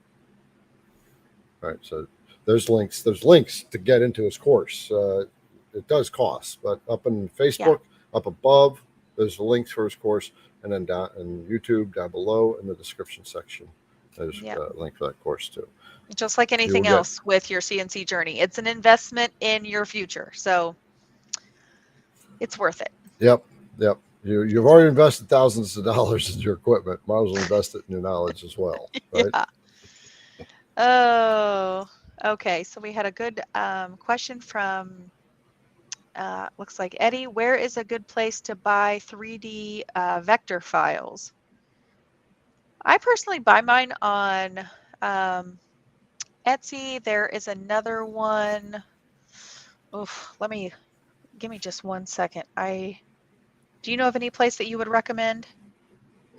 it. Right. So there's links to get into his course. It does cost, but up in Facebook, up above, there's links for his course, and then down in YouTube down below in the description section, there's a link for that course too. Just like anything else with your CNC journey, it's an investment in your future, so it's worth it. Yep. You've already invested thousands of dollars in your equipment. Might as well invest it in your knowledge as well, right? Yeah. Oh, okay. So we had a good question from looks like Eddie. Where is a good place to buy 3D vector files? I personally buy mine on Etsy. There is another one. Oof, give me just 1 second. Do you know of any place that you would recommend?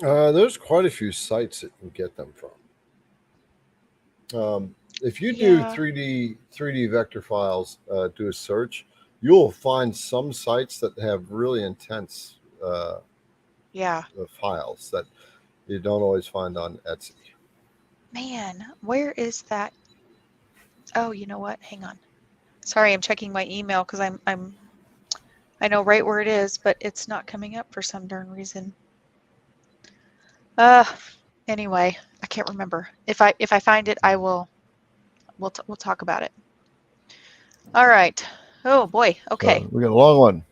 There's quite a few sites that you can get them from. If you do Yeah. 3D vector files, do a search, you'll find some sites that have really intense Yeah. files that you don't always find on Etsy. Man, where is that? Oh, you know what? Hang on. Sorry, I'm checking my email because I know right where it is, but it's not coming up for some darn reason. Anyway, I can't remember. If I find it, we'll talk about it. All right. Oh boy. Okay. So we got a long one.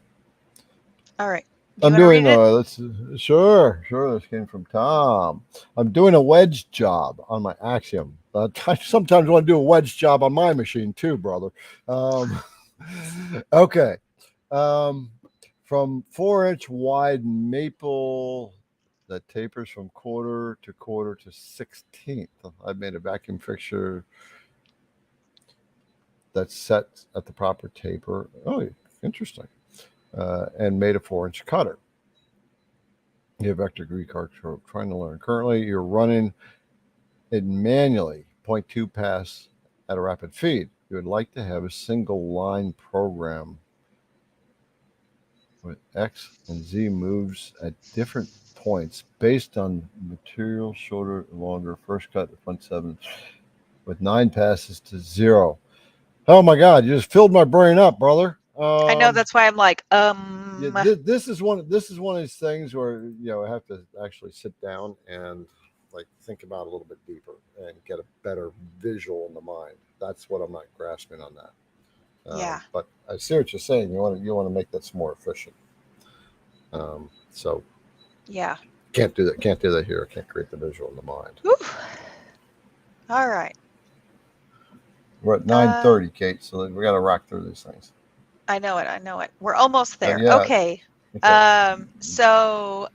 All right. Do you I'm want to doing read it? let's sure. This came from Tom. I'm doing a wedge job on my Axiom. I sometimes want to do a wedge job on my machine too, brother. Okay. From 4-inch wide maple that tapers from quarter to 16th. I made a vacuum fixture that's set at the proper taper. Oh, interesting. And made a 4-inch cutter. Yeah, Vectric recart trying to learn. Currently, you're running it manually, 0.2 pass at a rapid feed. You would like to have a single line program with X and Z moves at different points based on material, shorter and longer, first cut, front 7, with 9 passes to 0. Oh my God, you just filled my brain up, brother. I know, that's why I'm like, Yeah, this is one of these things where I have to actually sit down and like think about a little bit deeper and get a better visual in the mind. That's what I'm not grasping on that. Yeah. But I see what you're saying. You want to make this more efficient. So Yeah. can't do that. Can't do that here. I can't create the visual in the mind. Whew. All right. We're at 9:30, Kate. So we got to rock through these things. I know it. We're almost there. Yeah. Okay. So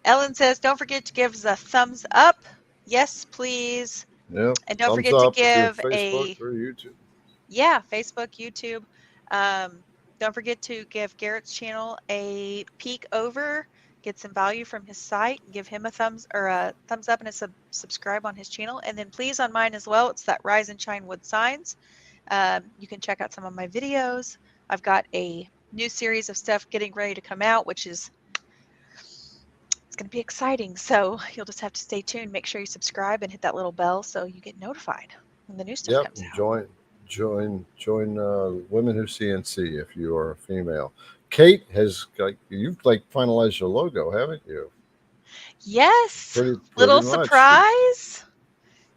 Ellen says, don't forget to give us a thumbs up. Yes, please. Yep. And don't Thumbs forget to up give through Facebook or YouTube. Yeah, Facebook, YouTube. Don't forget to give Garrett's channel a peek over, get some value from his site, give him a thumbs up and a subscribe on his channel. And then please on mine as well. It's that Rise and Shine Wood Signs. You can check out some of my videos. I've got a new series of stuff getting ready to come out, which is it's going to be exciting. So you'll just have to stay tuned. Make sure you subscribe and hit that little bell so you get notified when the new stuff comes out. Join Women Who CNC if you are a female. Kate you've finalized your logo, haven't you? Yes. Pretty Little much. surprise.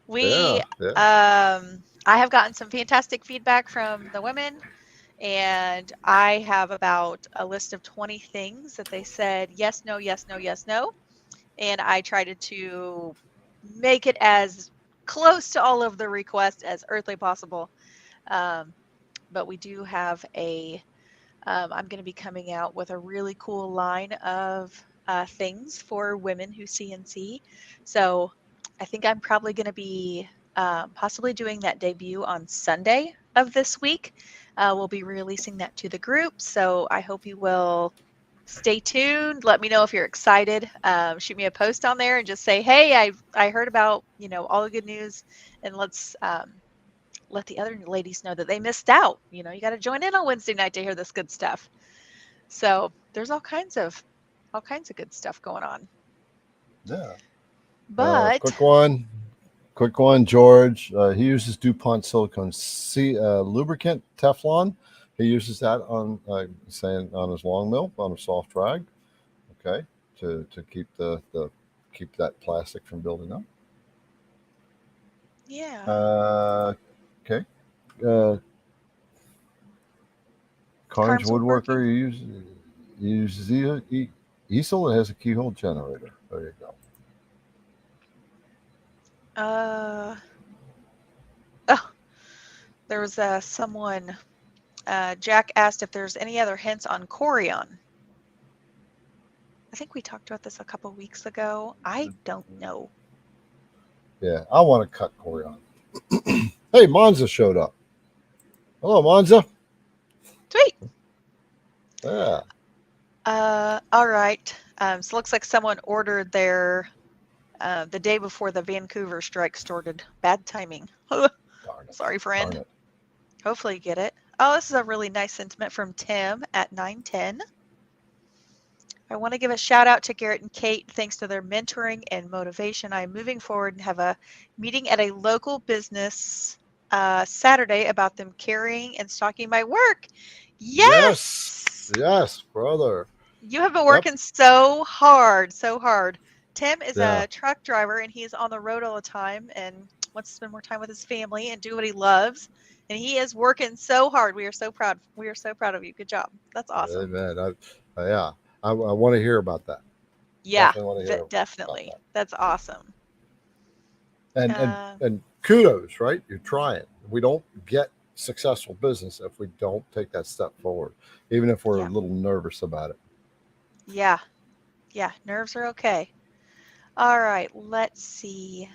Yeah. I have gotten some fantastic feedback from the women, and I have about a list of 20 things that they said yes, no, yes, no, yes, no. And I tried to make it as close to all of the requests as earthly possible. But we do have I'm going to be coming out with a really cool line of things for women who CNC. So I think I'm probably going to be possibly doing that debut on Sunday of this week. We'll be releasing that to the group. So I hope you will stay tuned. Let me know if you're excited. Shoot me a post on there and just say, hey, I heard about, all the good news, and let's let the other ladies know that they missed out. You got to join in on Wednesday night to hear this good stuff. So there's all kinds of good stuff going on. Yeah. But quick one, George. He uses DuPont silicone lubricant Teflon. He uses that on on his long mill on a soft rag. Okay, to keep keep that plastic from building up. Yeah. Okay. Carnes Woodworker. He uses easel that has a keyhole generator. There you go. Oh, there was someone. Jack asked if there's any other hints on Corian. I think we talked about this a couple weeks ago. I don't know. Yeah, I want to cut Corian. Hey, Monza showed up. Hello, Monza. Sweet. Yeah. All right. So it looks like someone ordered their the day before the Vancouver strike started. Bad timing. Darn it. Sorry, friend. Darn it. Hopefully you get it. Oh, this is a really nice sentiment from Tim at 910. I want to give a shout out to Garrett and Kate. Thanks to their mentoring and motivation, I am moving forward and have a meeting at a local business Saturday about them carrying and stocking my work. Yes! Yes, brother. You have been working so hard, so hard. Tim is Yeah. a truck driver and he's on the road all the time and wants to spend more time with his family and do what he loves. And he is working so hard. We are so proud. We are so proud of you. Good job. That's awesome. Man, I want to hear about that. Yeah, Definitely want to hear definitely. about That's awesome. And kudos, right? You're trying. We don't get successful business if we don't take that step forward, even if we're a little nervous about it. Yeah. Nerves are okay. All right, let's see.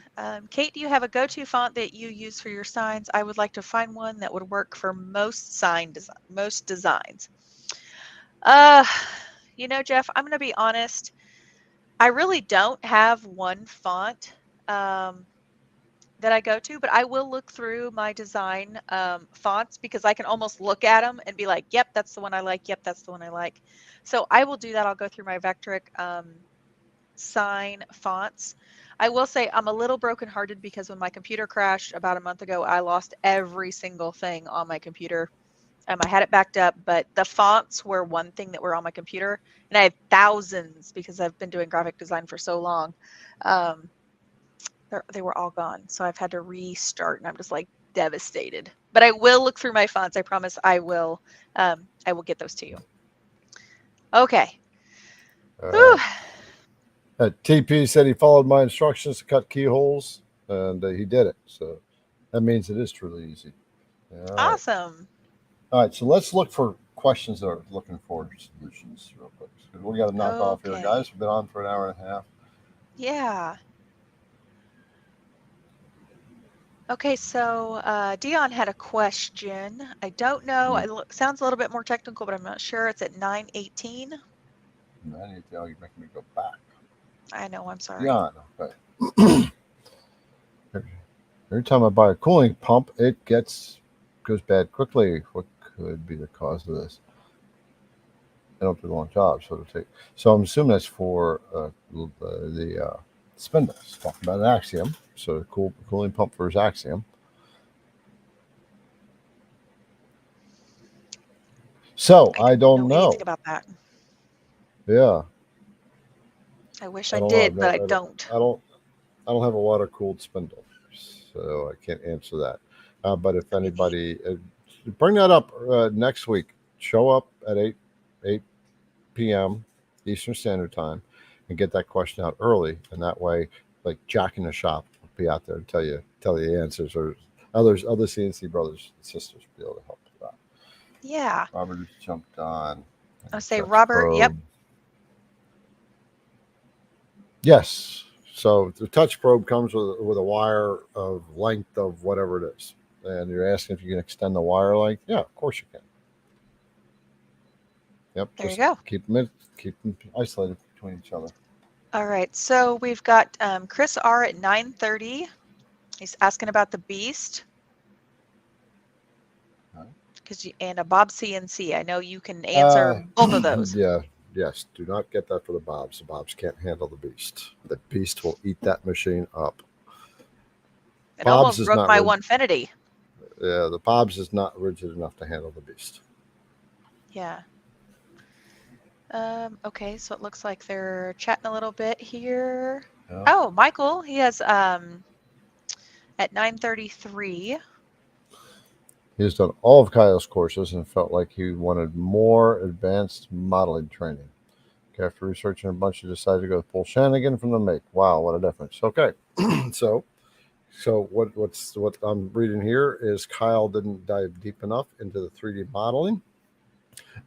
Kate, do you have a go-to font that you use for your signs? I would like to find one that would work for most designs. Jeff, I'm going to be honest. I really don't have one font that I go to, but I will look through my design fonts because I can almost look at them and be like, yep, that's the one I like. Yep, that's the one I like. So I will do that. I'll go through my Vectric sign fonts. I will say I'm a little brokenhearted because when my computer crashed about a month ago, I lost every single thing on my computer. I had it backed up, but the fonts were one thing that were on my computer, and I had thousands because I've been doing graphic design for so long. They were all gone, so I've had to restart, and I'm just like devastated. But I will look through my fonts. I promise I will. I will get those to you. Okay. TP said he followed my instructions to cut keyholes, and he did it. So that means it is truly easy. Awesome. All right, so let's look for questions that are looking for solutions real quick. We got to knock off here, guys. We've been on for an hour and a half. Yeah. Okay, so Dion had a question. I don't know. It sounds a little bit more technical, but I'm not sure. It's at 9:18. 9:18. Oh, you're making me go back. I know. I'm sorry. Dion, okay. Every time I buy a cooling pump, it goes bad quickly. What could be the cause of this? I don't do a long job, so I'm assuming that's for the spindles. Talking about an Axiom, so a cooling pump for his Axiom. So I don't know anything about that. Yeah. I wish I did, but I don't. I don't have a water cooled spindle, so I can't answer that. But if anybody bring that up next week, show up at 8 p.m. Eastern Standard Time and get that question out early, and that way, like Jack in the shop will be out there to tell you the answers, or other CNC brothers and sisters will be able to help with that. Yeah. Robert just jumped on. I'll say Robert. Probe. Yep. Yes. So the touch probe comes with a wire of length of whatever it is. And you're asking if you can extend the wire length. Yeah, of course you can. Yep. There you go. Keep them isolated between each other. All right. So we've got Chris R at 9:30. He's asking about the Beast. And a Bob CNC. I know you can answer both of those. Yeah. Yes. Do not get that for the Bobs. The Bobs can't handle the Beast. The Beast will eat that machine up. It almost broke my Onefinity. Yeah, the Bobs is not rigid enough to handle the Beast. Yeah. Okay, so it looks like they're chatting a little bit here. Yeah. Oh, Michael, he has at 9:33. He's done all of Kyle's courses and felt like he wanted more advanced modeling training. After researching a bunch, you decided to go with Bull Shanigan from the make. Wow, what a difference. Okay, so what I'm reading here is Kyle didn't dive deep enough into the 3D modeling.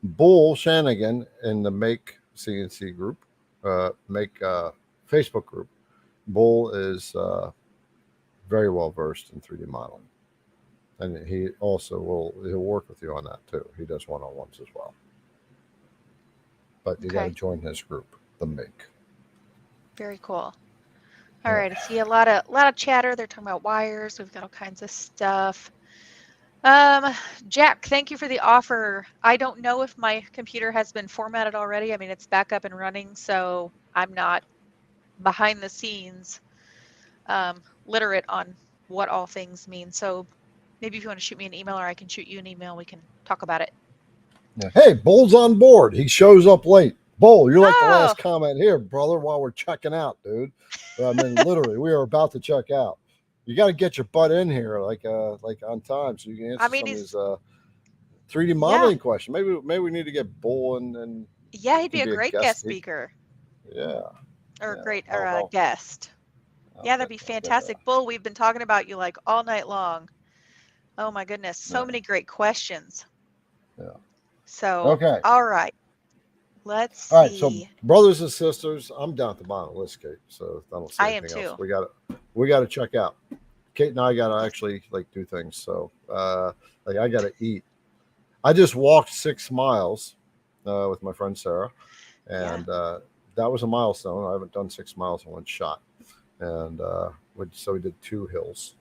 Bull Shanigan in the Make CNC group, Make Facebook group. Bull is very well versed in 3D modeling, and he also he'll work with you on that too. He does one-on-ones as well, but you got to join his group, the Make. Very cool. All right, I see a lot of chatter. They're talking about wires. We've got all kinds of stuff. Jack, thank you for the offer. I don't know if my computer has been formatted already. I mean, it's back up and running, so I'm not behind the scenes literate on what all things mean. So maybe if you want to shoot me an email, or I can shoot you an email, we can talk about it. Yeah. Hey, Bull's on board. He shows up late. Bull, you're like the last comment here, brother, while we're checking out, dude. I mean, literally, we are about to check out. You got to get your butt in here like on time so you can answer some of these 3D modeling questions. Maybe we need to get Bull and yeah, he'd be a great guest speaker. Yeah. Or a guest. Yeah, that'd be fantastic. Bull, we've been talking about you like all night long. Oh my goodness, so many great questions. Yeah. So okay. All right. Let's see. All right, so brothers and sisters, I'm down at the bottom of the list, Kate. So I don't see anything else. We got to check out. Kate and I got to actually do things. So I got to eat. I just walked 6 miles with my friend Sarah, and that was a milestone. I haven't done 6 miles in one shot, and so we did 2 hills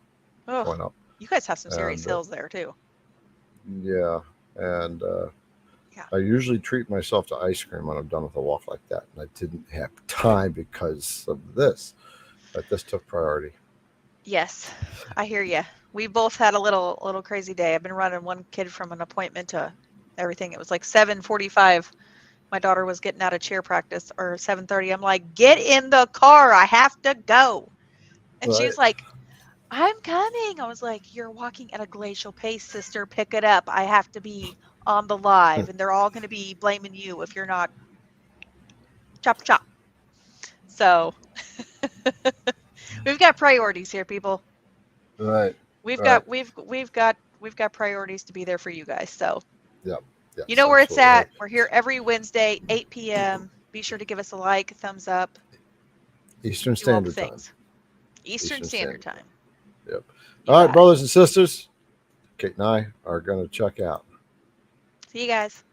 going up. You guys have some serious hills there too. Yeah, and I usually treat myself to ice cream when I'm done with a walk like that, and I didn't have time because of this, but this took priority. Yes, I hear you. We both had a little crazy day. I've been running one kid from an appointment to everything. It was like 7:45. My daughter was getting out of cheer practice, or 7:30. I'm like, get in the car. I have to go. And she was like, I'm coming. I was like, you're walking at a glacial pace, sister. Pick it up. I have to be on the live, and they're all going to be blaming you if you're not. Chop, chop. So we've got priorities here, people. Right. We've got priorities to be there for you guys. So yep. You know where it's at. We're here every Wednesday, 8 p.m. Be sure to give us a like, a thumbs up. Eastern Standard Time. Eastern Standard Time. Yep. All right, brothers and sisters, Kate and I are going to check out. See you guys.